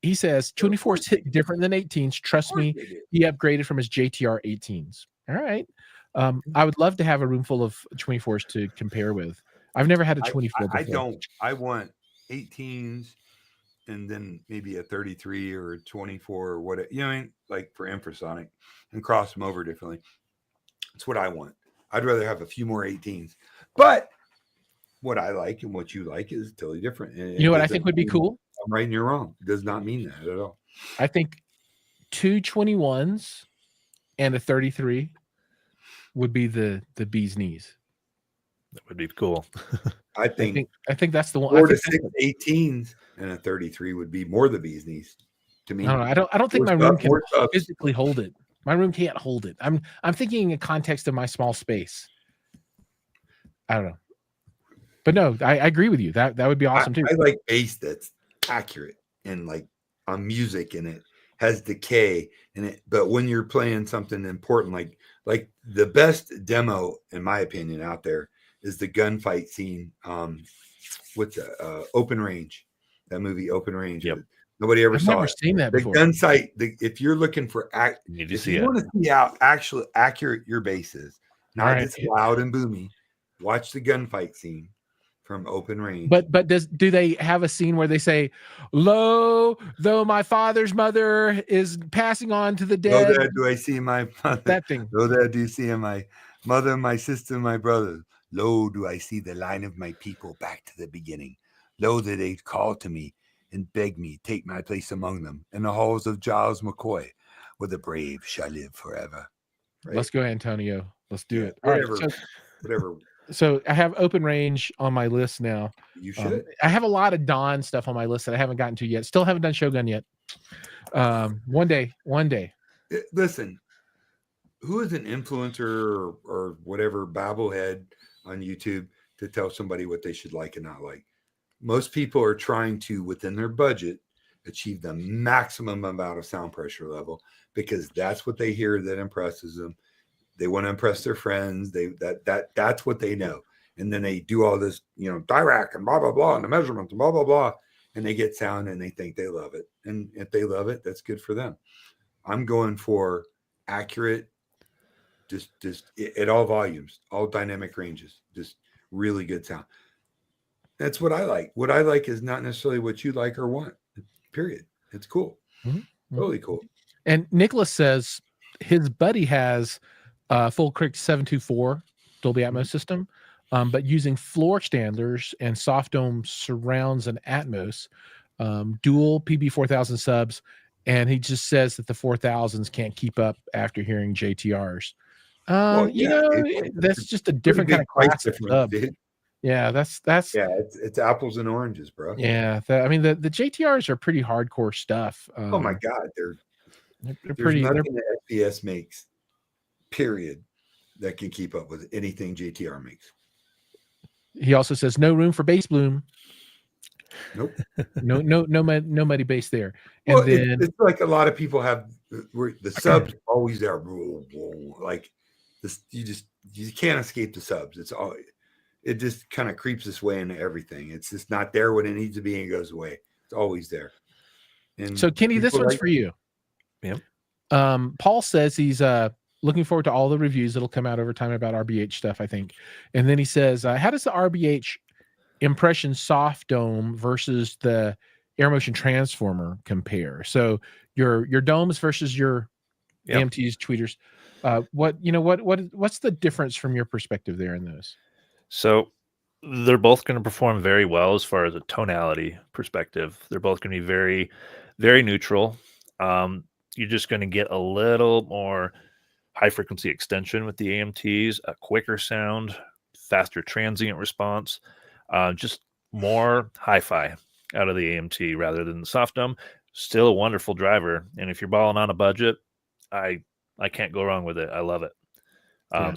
He says 24s hit different than 18s. Trust me, he upgraded from his JTR 18s. All right. I would love to have a room full of 24s to compare with. I've never had a 24 before. I want 18s and then maybe a 33 or a 24 or whatever, like for infrasonic, and cross them over differently. That's what I want. I'd rather have a few more 18s, but what I like and what you like is totally different. And you know what I think would be cool? I'm right and you're wrong. It does not mean that at all. I think 2 21s and a 33 would be the bee's knees. That would be cool. I think that's the one. 4 to 6 18s and a 33 would be more the bee's knees to me. I don't think my room can physically hold it. My room can't hold it. I'm thinking in context of my small space. I don't know. But no, I agree with you. That would be awesome too. I like bass that's accurate and like on music and it has decay in it. But when you're playing something important, like the best demo, in my opinion, out there is the gunfight scene. What's that? Open Range, that movie Open Range. Yep. Nobody ever saw never it. Seen that before. The gun sight. If you're looking for if you want to see how actually accurate your bass is, not just loud and boomy, watch the gunfight scene from Open Range. But do they have a scene where they say, "Lo, though my father's mother is passing on to the dead"? Lo, there do I see my mother. That thing. Lo, there do you see my mother, my sister, my brother. Lo, do I see the line of my people back to the beginning. Lo, that they call to me and beg me, take my place among them in the halls of Giles McCoy, where the brave shall live forever. Right? Let's go, Antonio. Let's do it. Whatever, all right. Whatever. So I have Open Range on my list now. You should. I have a lot of Dawn stuff on my list that I haven't gotten to yet. Still haven't done Shogun yet. One day. Listen, who is an influencer or whatever babblehead on YouTube to tell somebody what they should like and not like? Most people are trying to, within their budget, achieve the maximum amount of sound pressure level because that's what they hear that impresses them. They want to impress their friends. That's what they know. And then they do all this, Dirac and blah, blah, blah, and the measurements and blah, blah, blah. And they get sound and they think they love it. And if they love it, that's good for them. I'm going for accurate, just at all volumes, all dynamic ranges, just really good sound. That's what I like. What I like is not necessarily what you like or want, period. It's cool. Mm-hmm. Totally cool. And Nicholas says his buddy has full Crick 724 Dolby Atmos system, but using floor standards and soft dome surrounds and Atmos, dual PB4000 subs, and he just says that the 4000s can't keep up after hearing JTRs. That's just a different kind of class of sub. Yeah, that's it's apples and oranges, bro. Yeah, the JTRs are pretty hardcore stuff. Oh my god, they're pretty. Nothing that FPS makes, period, that can keep up with anything JTR makes. He also says no room for bass bloom. Nope. no muddy bass there. And well, then it's like a lot of people have the subs always there, like this. You can't escape the subs. It just kind of creeps its way into everything. It's just not there when it needs to be and it goes away. It's always there. And so Kenny, this one's for you. Yeah. Paul says he's looking forward to all the reviews that'll come out over time about RBH stuff, I think. And then he says, how does the RBH Impression Soft Dome versus the Air Motion Transformer compare? So your domes versus your AMTs, tweeters. What's the difference from your perspective there in those? So they're both going to perform very well as far as a tonality perspective. They're both going to be very, very neutral. You're just going to get a little more high frequency extension with the AMTs, a quicker sound, faster transient response, just more hi-fi out of the AMT rather than the soft dome. Still a wonderful driver. And if you're balling on a budget, I can't go wrong with it. I love it.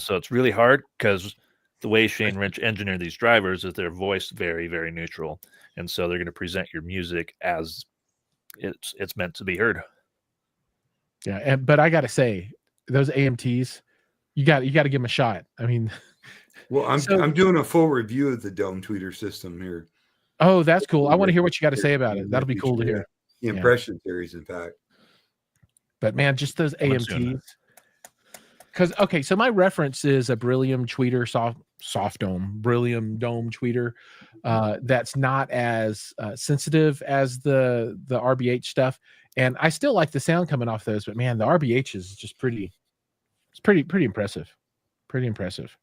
So it's really hard because the way Shane Wrench engineered these drivers is they're voiced very, very neutral. And so they're going to present your music as it's meant to be heard. Yeah. But I got to say, those AMTs, you got to give them a shot. I mean, well, I'm doing a full review of the Dome tweeter system here. Oh, that's cool. I want to hear what you got to say about it. That'll be cool to hear. The impression series, in fact. But man, just those AMTs. Because so my reference is a Brillium tweeter soft dome, Brillium dome tweeter. That's not as sensitive as the RBH stuff, and I still like the sound coming off those. But man, the RBH is just pretty impressive, pretty impressive.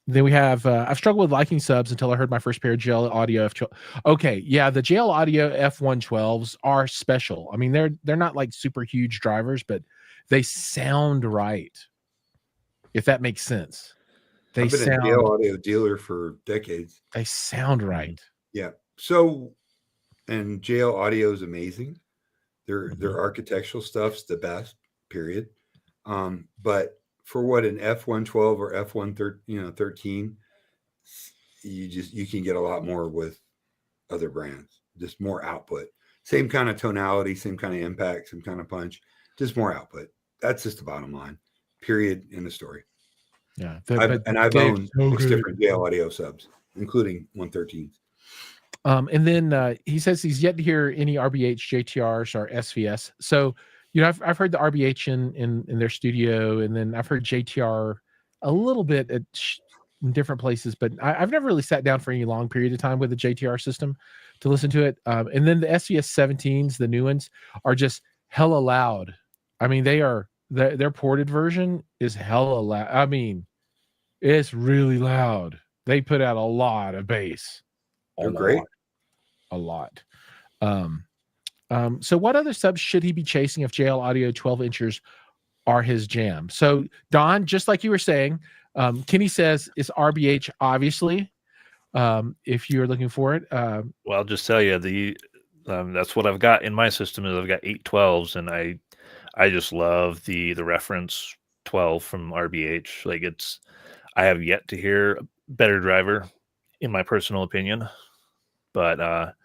Then we have I've struggled with liking subs until I heard my first pair of JL Audio F12. Okay, yeah, the JL Audio F112s are special. I mean, they're not like super huge drivers, but they sound right. If that makes sense. I've been a JL Audio dealer for decades. They sound right. Yeah. So, and JL Audio is amazing. Their architectural stuff's the best, period. But for what an F112 or F113, you can get a lot more with other brands. Just more output. Same kind of tonality, same kind of impact, same kind of punch, just more output. That's just the bottom line. Period. In the story. Yeah. I've owned 6 different JL Audio subs, including 113s. And then he says he's yet to hear any RBH JTRs or SVS. So, I've heard the RBH in their studio, and then I've heard JTR a little bit in different places, but I've never really sat down for any long period of time with the JTR system to listen to it. And then the SVS 17s, the new ones, are just hella loud. I mean, their ported version is hella loud. I mean, It's really loud. They put out a lot of bass. They're great. A lot. So what other subs should he be chasing if JL Audio 12 inchers are his jam? So Don, just like you were saying, Kenny says it's RBH, obviously. If you're looking for it. Well, I'll just tell you that's what I've got in my system is I've got 812s, and I just love the reference 12 from RBH. Like I have yet to hear a better driver, in my personal opinion. But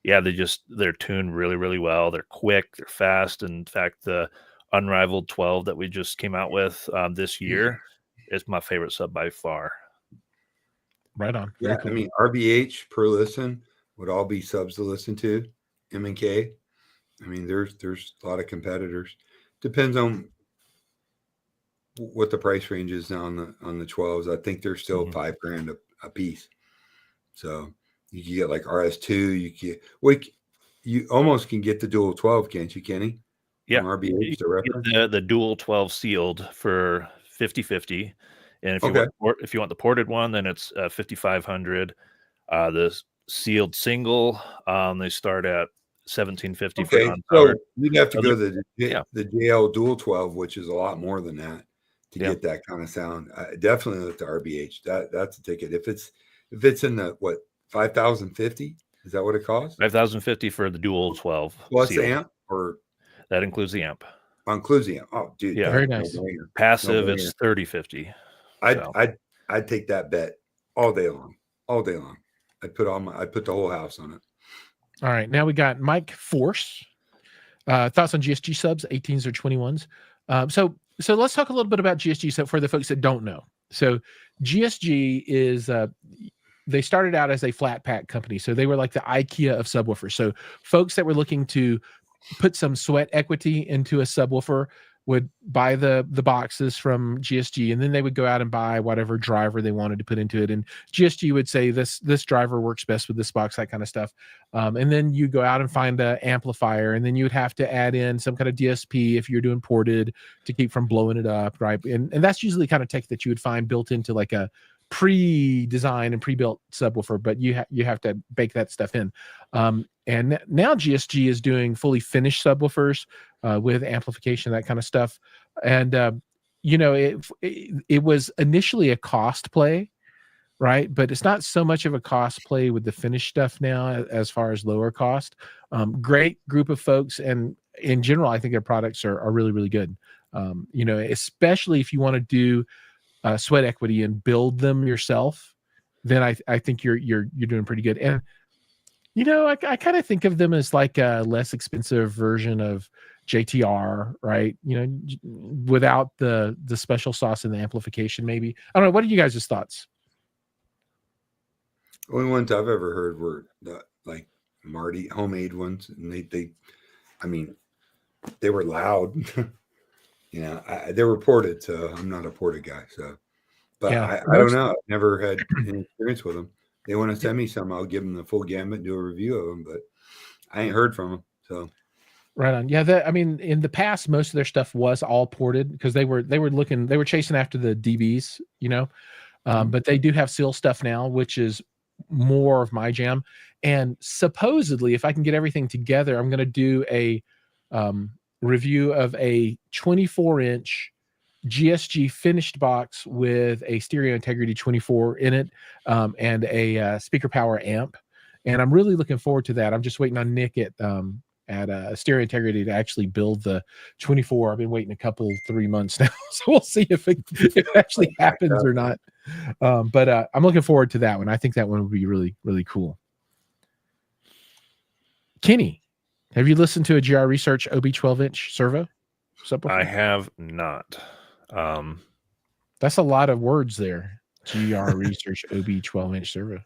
yeah, they're tuned really, really well. They're quick, they're fast. In fact, the Unrivaled 12 that we just came out with this year is my favorite sub by far. Right on. Yeah, cool. I mean, RBH per listen would all be subs to listen to. M&K. I mean, there's a lot of competitors. Depends on what the price range is now on the 12s. I think they're still $5,000 a piece. So you can get like RS2. You almost can get the dual 12, can't you, Kenny? Yeah, from RBH, the dual 12 sealed for 50/50, and if you want the ported one, then it's 5,500. The sealed single, they start at 1,750 for non-powered. So you'd have to go to the JL Dual 12, which is a lot more than that to get that kind of sound. Definitely look to RBH. That's a ticket. If it's in the 5,050, is that what it costs? 5,050 for the dual 12 plus sealed. Amp, or that includes the amp. Includes the amp. Oh, dude, yeah, very nice. Passive, it's 30/50. I'd take that bet all day long. I'd put the whole house on it. All right, now we got Mike Force. Thoughts on GSG subs, 18s or 21s? So let's talk a little bit about GSG. So for the folks that don't know, so GSG is they started out as a flat pack company. So they were like the IKEA of subwoofers. So folks that were looking to put some sweat equity into a subwoofer would buy the boxes from GSG, and then they would go out and buy whatever driver they wanted to put into it. And GSG would say this driver works best with this box, that kind of stuff. And then you go out and find an amplifier, and then you would have to add in some kind of DSP if you're doing ported to keep from blowing it up, right? And that's usually kind of tech that you would find built into like a pre-designed and pre-built subwoofer, but you have to bake that stuff in. And now GSG is doing fully finished subwoofers with amplification, that kind of stuff. And it was initially a cost play, right? But it's not so much of a cost play with the finished stuff now as far as lower cost. Great group of folks, and in general, I think their products are really, really good. Especially if you want to do sweat equity and build them yourself, then I think you're doing pretty good. And I kind of think of them as like a less expensive version of JTR, right? Without the special sauce and the amplification, maybe. I don't know. What are you guys' thoughts? The only ones I've ever heard were the like Marty homemade ones, and they were loud. They were ported, so I'm not a ported guy. So, but yeah, I don't know. I've never had any experience with them. They want to send me some, I'll give them the full gamut and do a review of them, but I ain't heard from them. So, right on. Yeah, in the past, most of their stuff was all ported because they were chasing after the DBs, but they do have seal stuff now, which is more of my jam. And supposedly, if I can get everything together, I'm going to do a review of a 24-inch GSG finished box with a stereo integrity 24 in it, and a speaker power amp. And I'm really looking forward to that. I'm just waiting on Nick at Stereo Integrity to actually build the 24. I've been waiting 3 months now, so we'll see if it actually happens or not. But I'm looking forward to that one. I think that one would be really, really cool. Kenny, have you listened to a GR Research OB 12-inch servo subwoofer? I have not. That's a lot of words there. GR Research OB 12-inch servo.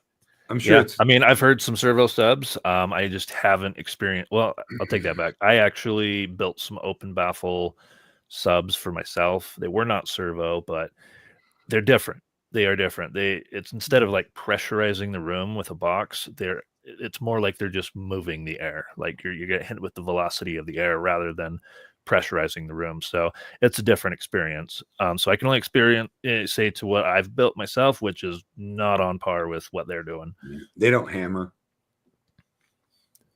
I'm sure. I've heard some servo subs. I just haven't experienced. Well, I'll take that back. I actually built some open baffle subs for myself. They were not servo, but they're different. They are different. It's instead of like pressurizing the room with a box, it's more like they're just moving the air. Like you're getting hit with the velocity of the air rather than pressurizing the room. So it's a different experience. So I can only say to what I've built myself, which is not on par with what they're doing. They don't hammer.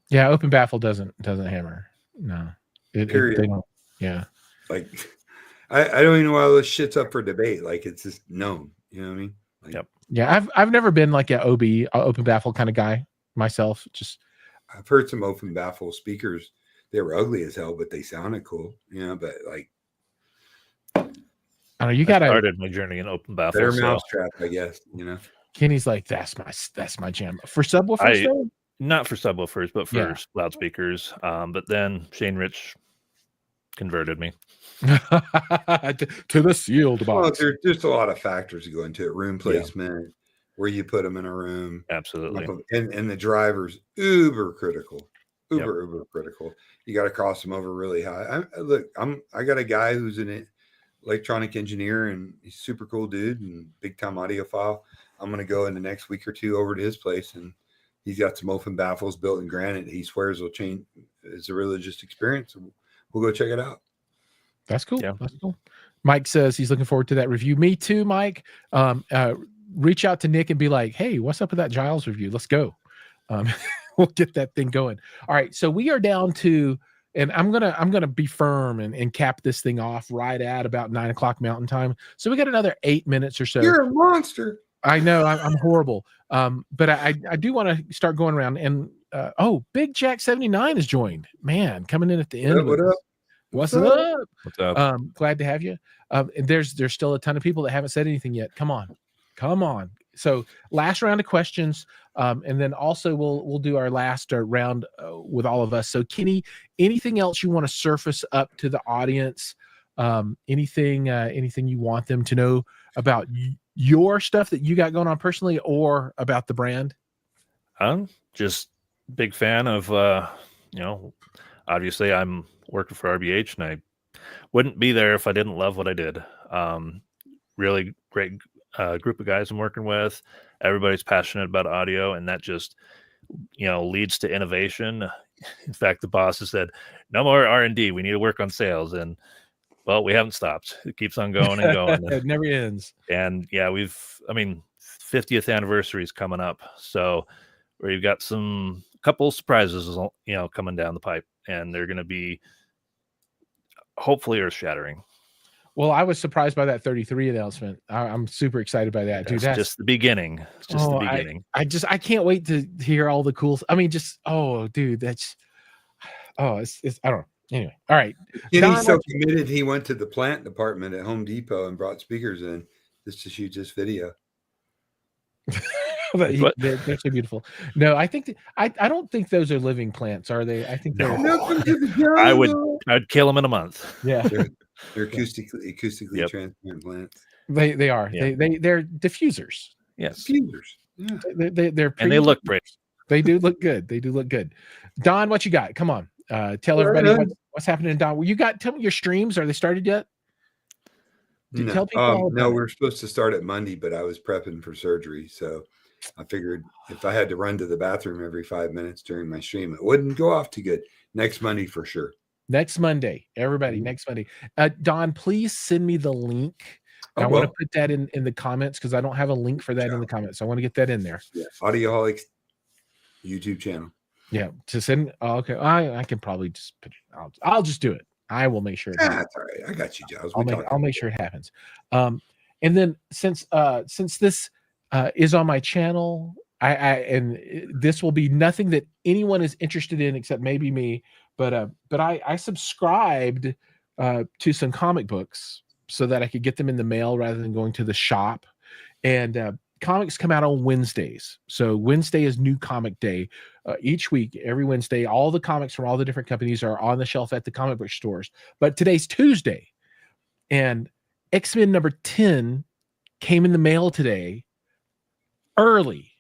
Yeah, open baffle doesn't hammer. No, they don't. Yeah, like I don't even know why this shit's up for debate. Like it's just known. You know what I mean? Like, yep. Yeah, I've never been like an open baffle kind of guy myself. Just I've heard some open baffle speakers. They were ugly as hell, but they sounded cool. You know, but like I don't know. You got to started my journey in open baffle. Better mousetrap, I guess. You know, Kenny's like that's my jam for subwoofers. Though? Not for subwoofers, but for loudspeakers. But then Shane Rich converted me to the sealed box. Well, there's a lot of factors that go into it. Room placement, where you put them in a room. Absolutely. And the driver's uber critical. Uber critical. You got to cross them over really high. I got a guy who's an electronic engineer and he's a super cool dude and big time audiophile. I'm going to go in the next week or two over to his place and he's got some open baffles built in granite. He swears will change. It's a religious experience. We'll go check it out. That's cool. Yeah. That's cool. Mike says he's looking forward to that review. Me too, Mike. Reach out to Nick and be like, hey, what's up with that Giles review? Let's go. We'll get that thing going. All right. So we are down to, and I'm gonna be firm and cap this thing off right at about 9 o'clock Mountain Time. So we got another 8 minutes or so. You're a monster. I know I'm horrible. But I do want to start going around and Big Jack 79 has joined. Man, coming in at the end. What up? What's up? What's up? Glad to have you. And there's still a ton of people that haven't said anything yet. Come on. So last round of questions, and then also we'll do our last round with all of us. So Kenny, anything else you want to surface up to the audience? Anything you want them to know about your stuff that you got going on personally, or about the brand? I'm just big fan of obviously I'm working for RBH and I wouldn't be there if I didn't love what I did. Really great group of guys I'm working with. Everybody's passionate about audio, and that just leads to innovation. In fact, the boss has said no more R&D, we need to work on sales, and well, we haven't stopped. It keeps on going and going. It never ends. And yeah, 50th anniversary is coming up, so we've got some couple surprises coming down the pipe, and they're going to be hopefully earth-shattering. Well, I was surprised by that 33 announcement. I'm super excited by that, dude. That's just the beginning. It's just the beginning. I can't wait to hear all the cool. I mean, just dude, it's I don't know. Anyway, all right. He's so committed. He went to the plant department at Home Depot and brought speakers in just to shoot this video. They're so beautiful. No, I think I don't think those are living plants, are they? I think I'd kill them in a month. Yeah, they're acoustically transparent plants. They are. Yeah. They're diffusers. Yes, diffusers. Yeah. They're and they look great. They do look good. Don, what you got? Come on, tell everybody what's happening, Don. Tell me your streams. Are they started yet? Tell people. No, we're supposed to start at Monday, but I was prepping for surgery, so I figured if I had to run to the bathroom every 5 minutes during my stream, it wouldn't go off too good. Next Monday for sure. Next Monday, everybody. Next Monday. Don, please send me the link. I want to put that in the comments because I don't have a link for that in the comments. So I want to get that in there. Yeah, Audioholics YouTube channel. Yeah, to send. Okay, I can probably just put it. I'll just do it. I will make sure. That's all right. I got you, Giles. I'll make sure it happens. And then since this is on my channel, and this will be nothing that anyone is interested in except maybe me. But I subscribed to some comic books so that I could get them in the mail rather than going to the shop. And comics come out on Wednesdays. So Wednesday is New Comic Day. Each week, every Wednesday, all the comics from all the different companies are on the shelf at the comic book stores. But today's Tuesday, and X-Men number 10 came in the mail today early.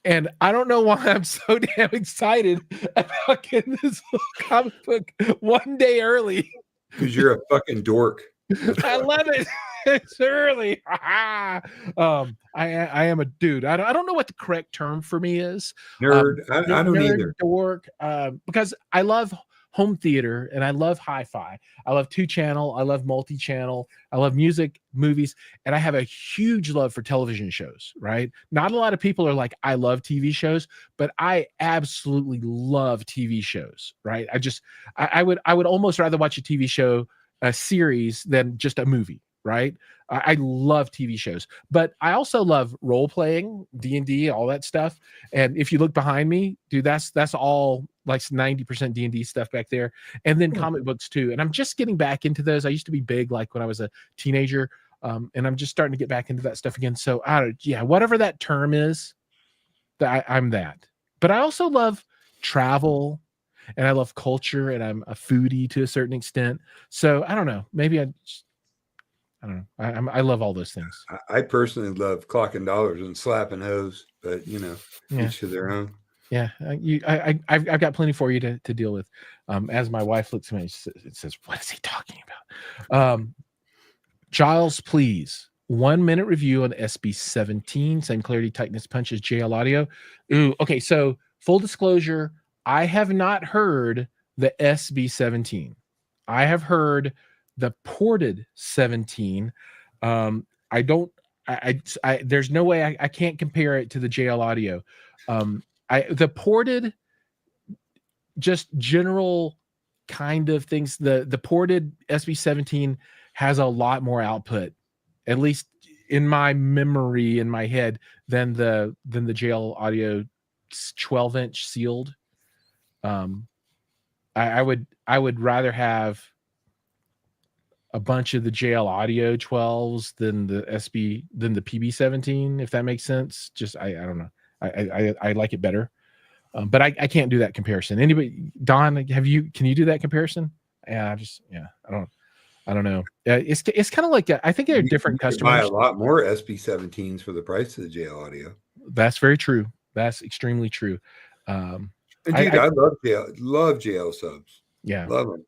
And I don't know why I'm so damn excited about getting this comic book one day early. Because you're a fucking dork. I love it. It's early. I am a dude. I don't know what the correct term for me is. Nerd. I don't nerd, either. Dork. Because I love home theater and I love hi-fi. I love 2-channel. I love multi-channel. I love music, movies, and I have a huge love for television shows, right? Not a lot of people are like, I love TV shows, but I absolutely love TV shows, right? I would almost rather watch a TV show, a series, than just a movie, right? I love TV shows, but I also love role playing, D&D, all that stuff. And if you look behind me, dude, that's all like 90% D&D stuff back there. And then comic books too. And I'm just getting back into those. I used to be big, like when I was a teenager. And I'm just starting to get back into that stuff again. So whatever that term is, I'm that. But I also love travel and I love culture and I'm a foodie to a certain extent. So I don't know, maybe I don't know. I love all those things. I personally love clocking dollars and slapping hoes, but each to their own. Yeah, I've got plenty for you to deal with. As my wife looks at me, it says, "What is he talking about?" Giles, please, 1-minute review on SB17, same clarity, tightness, punch as JL Audio. Ooh, okay. So full disclosure, I have not heard the SB17. I have heard the ported 17. There's no way I can't compare it to the JL Audio. The ported, just general kind of things. The ported SB17 has a lot more output, at least in my memory, in my head, than the JL Audio 12-inch sealed. I would rather have a bunch of the JL Audio 12s than the PB17, if that makes sense. Just I don't know. I like it better, but I can't do that comparison. Anybody, Don, can you do that comparison? I don't know. It's kind of like I think they're different customers. Buy a lot more SB17s for the price of the JL Audio. That's very true. That's extremely true. And dude, I love JL subs. Yeah, love them.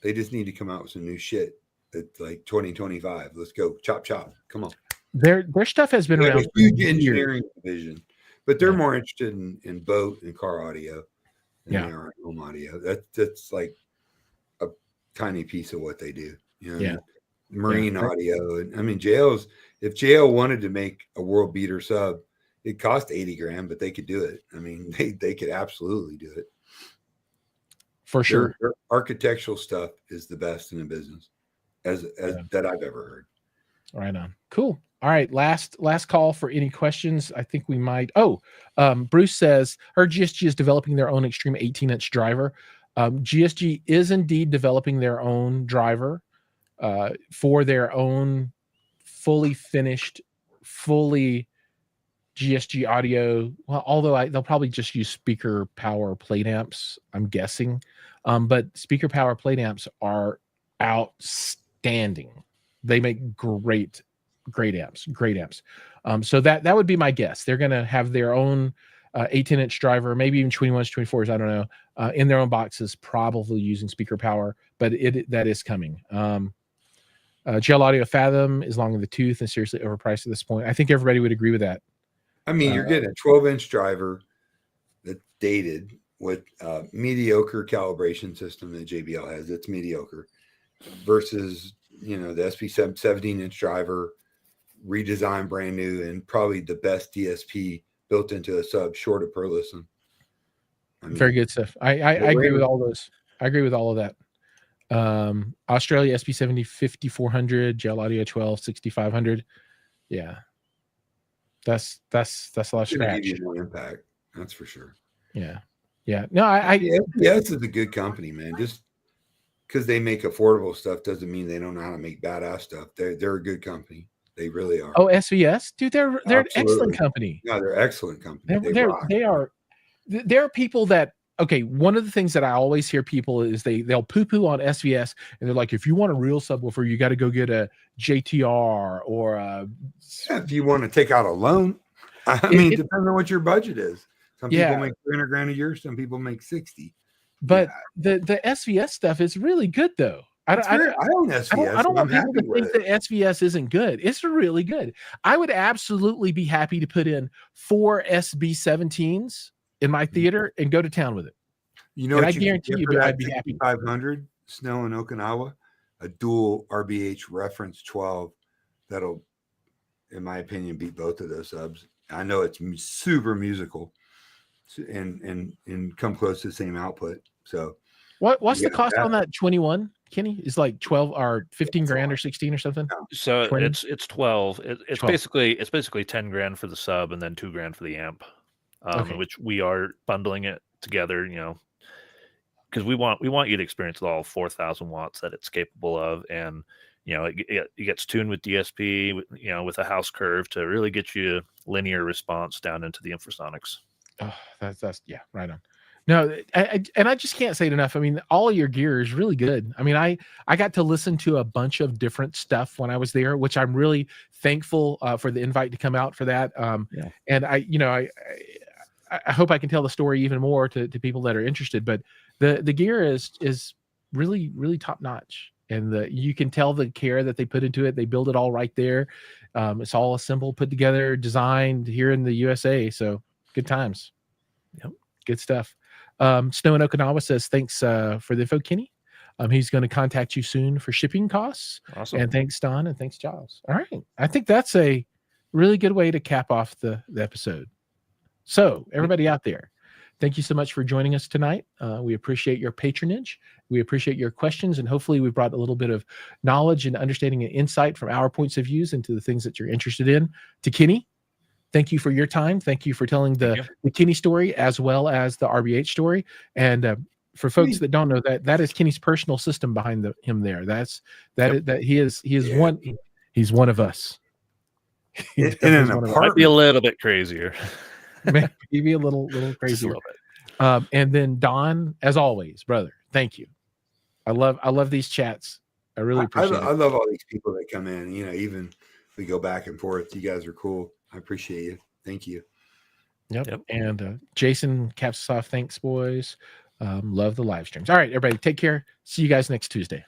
They just need to come out with some new shit. It's like 2025. Let's go. Chop. Come on. Their stuff has been around. A huge engineering division, but they're more interested in boat and car audio than they are in home audio. That's like a tiny piece of what they do. Marine audio. And I mean, if JL wanted to make a world beater sub, it cost $80,000, but they could do it. I mean, they could absolutely do it. For sure. Their architectural stuff is the best in the business as that I've ever heard. Right on. Cool. All right. Last call for any questions. I think we might. Bruce says, her GSG is developing their own Extreme 18-inch driver. GSG is indeed developing their own driver for their own fully finished, fully GSG audio. Well, although they'll probably just use speaker power plate amps, I'm guessing. But speaker power plate amps are outstanding. They make great amps. So that would be my guess. They're going to have their own 18-inch driver, maybe even 21s, 24s, I don't know, in their own boxes, probably using speaker power, but that is coming. JL Audio Fathom is long in the tooth and seriously overpriced at this point. I think everybody would agree with that. I mean, you're getting a 12-inch driver that's dated with a mediocre calibration system that JBL has. It's mediocre versus, the SB 17-inch driver, redesigned brand new, and probably the best DSP built into a sub short of per listen. I mean, very good stuff. I agree with all those. I agree with all of that. Australia SP70 5400, JL Audio 12 6500. Yeah. That's a lot of scratch. Give you more impact. That's for sure. Yeah. No, SBS is a good company, man. Just because they make affordable stuff doesn't mean they don't know how to make badass stuff. They're a good company. They really are. Oh, SVS, dude, they're an excellent company. No, they're excellent company. There are people that. Okay, one of the things that I always hear people is they'll poo-poo on SVS and they're like, if you want a real subwoofer, you got to go get a JTR or if you want to take out a loan. I mean, it depends on what your budget is. Some people make $300,000 a year. Some people make 60. But the SVS stuff is really good though. I own SVS. I don't want people to think that SVS isn't good. It's really good. I would absolutely be happy to put in 4 SB17s in my theater and go to town with it. You know And I what you can guarantee get you, for that I'd be happy. 6500 snow in Okinawa? A dual RBH reference 12 that'll, in my opinion, beat both of those subs. I know it's super musical and come close to the same output. So What's the cost on that 21, Kenny? Is like 12 or 15 grand or 16 or something? So 20? it's 12. It's 12. basically 10 grand for the sub and then 2 grand for the amp. Okay. Which we are bundling it together, because we want you to experience all 4,000 watts that it's capable of, and it gets tuned with DSP, with a house curve to really get you linear response down into the infrasonics. Oh, that's yeah, right on. No, I just can't say it enough. I mean, all of your gear is really good. I mean, I got to listen to a bunch of different stuff when I was there, which I'm really thankful for the invite to come out for that. And I hope I can tell the story even more to people that are interested. But the gear is really, really top notch, and you can tell the care that they put into it. They build it all right there. It's all assembled, put together, designed here in the USA. So good times. Yep. Good stuff. Snow in Okinawa says, thanks for the info, Kenny. He's going to contact you soon for shipping costs. Awesome. And thanks, Don, and thanks, Giles. All right. I think that's a really good way to cap off the episode. So everybody out there, thank you so much for joining us tonight. We appreciate your patronage. We appreciate your questions, and hopefully we brought a little bit of knowledge and understanding and insight from our points of views into the things that you're interested in. To Kenny, thank you for your time. Thank you for telling the Kenny story as well as the RBH story. And for folks that don't know, that is Kenny's personal system behind him there. He is one. He's one of us. In an apartment. Might be a little bit crazier. Maybe a little crazier. And then Don, as always, brother, thank you. I love these chats. I really appreciate it. I love all these people that come in. Even if we go back and forth, you guys are cool. I appreciate you. Thank you. Yep. And Jason caps us off. Thanks, boys. Love the live streams. All right, everybody, take care. See you guys next Tuesday.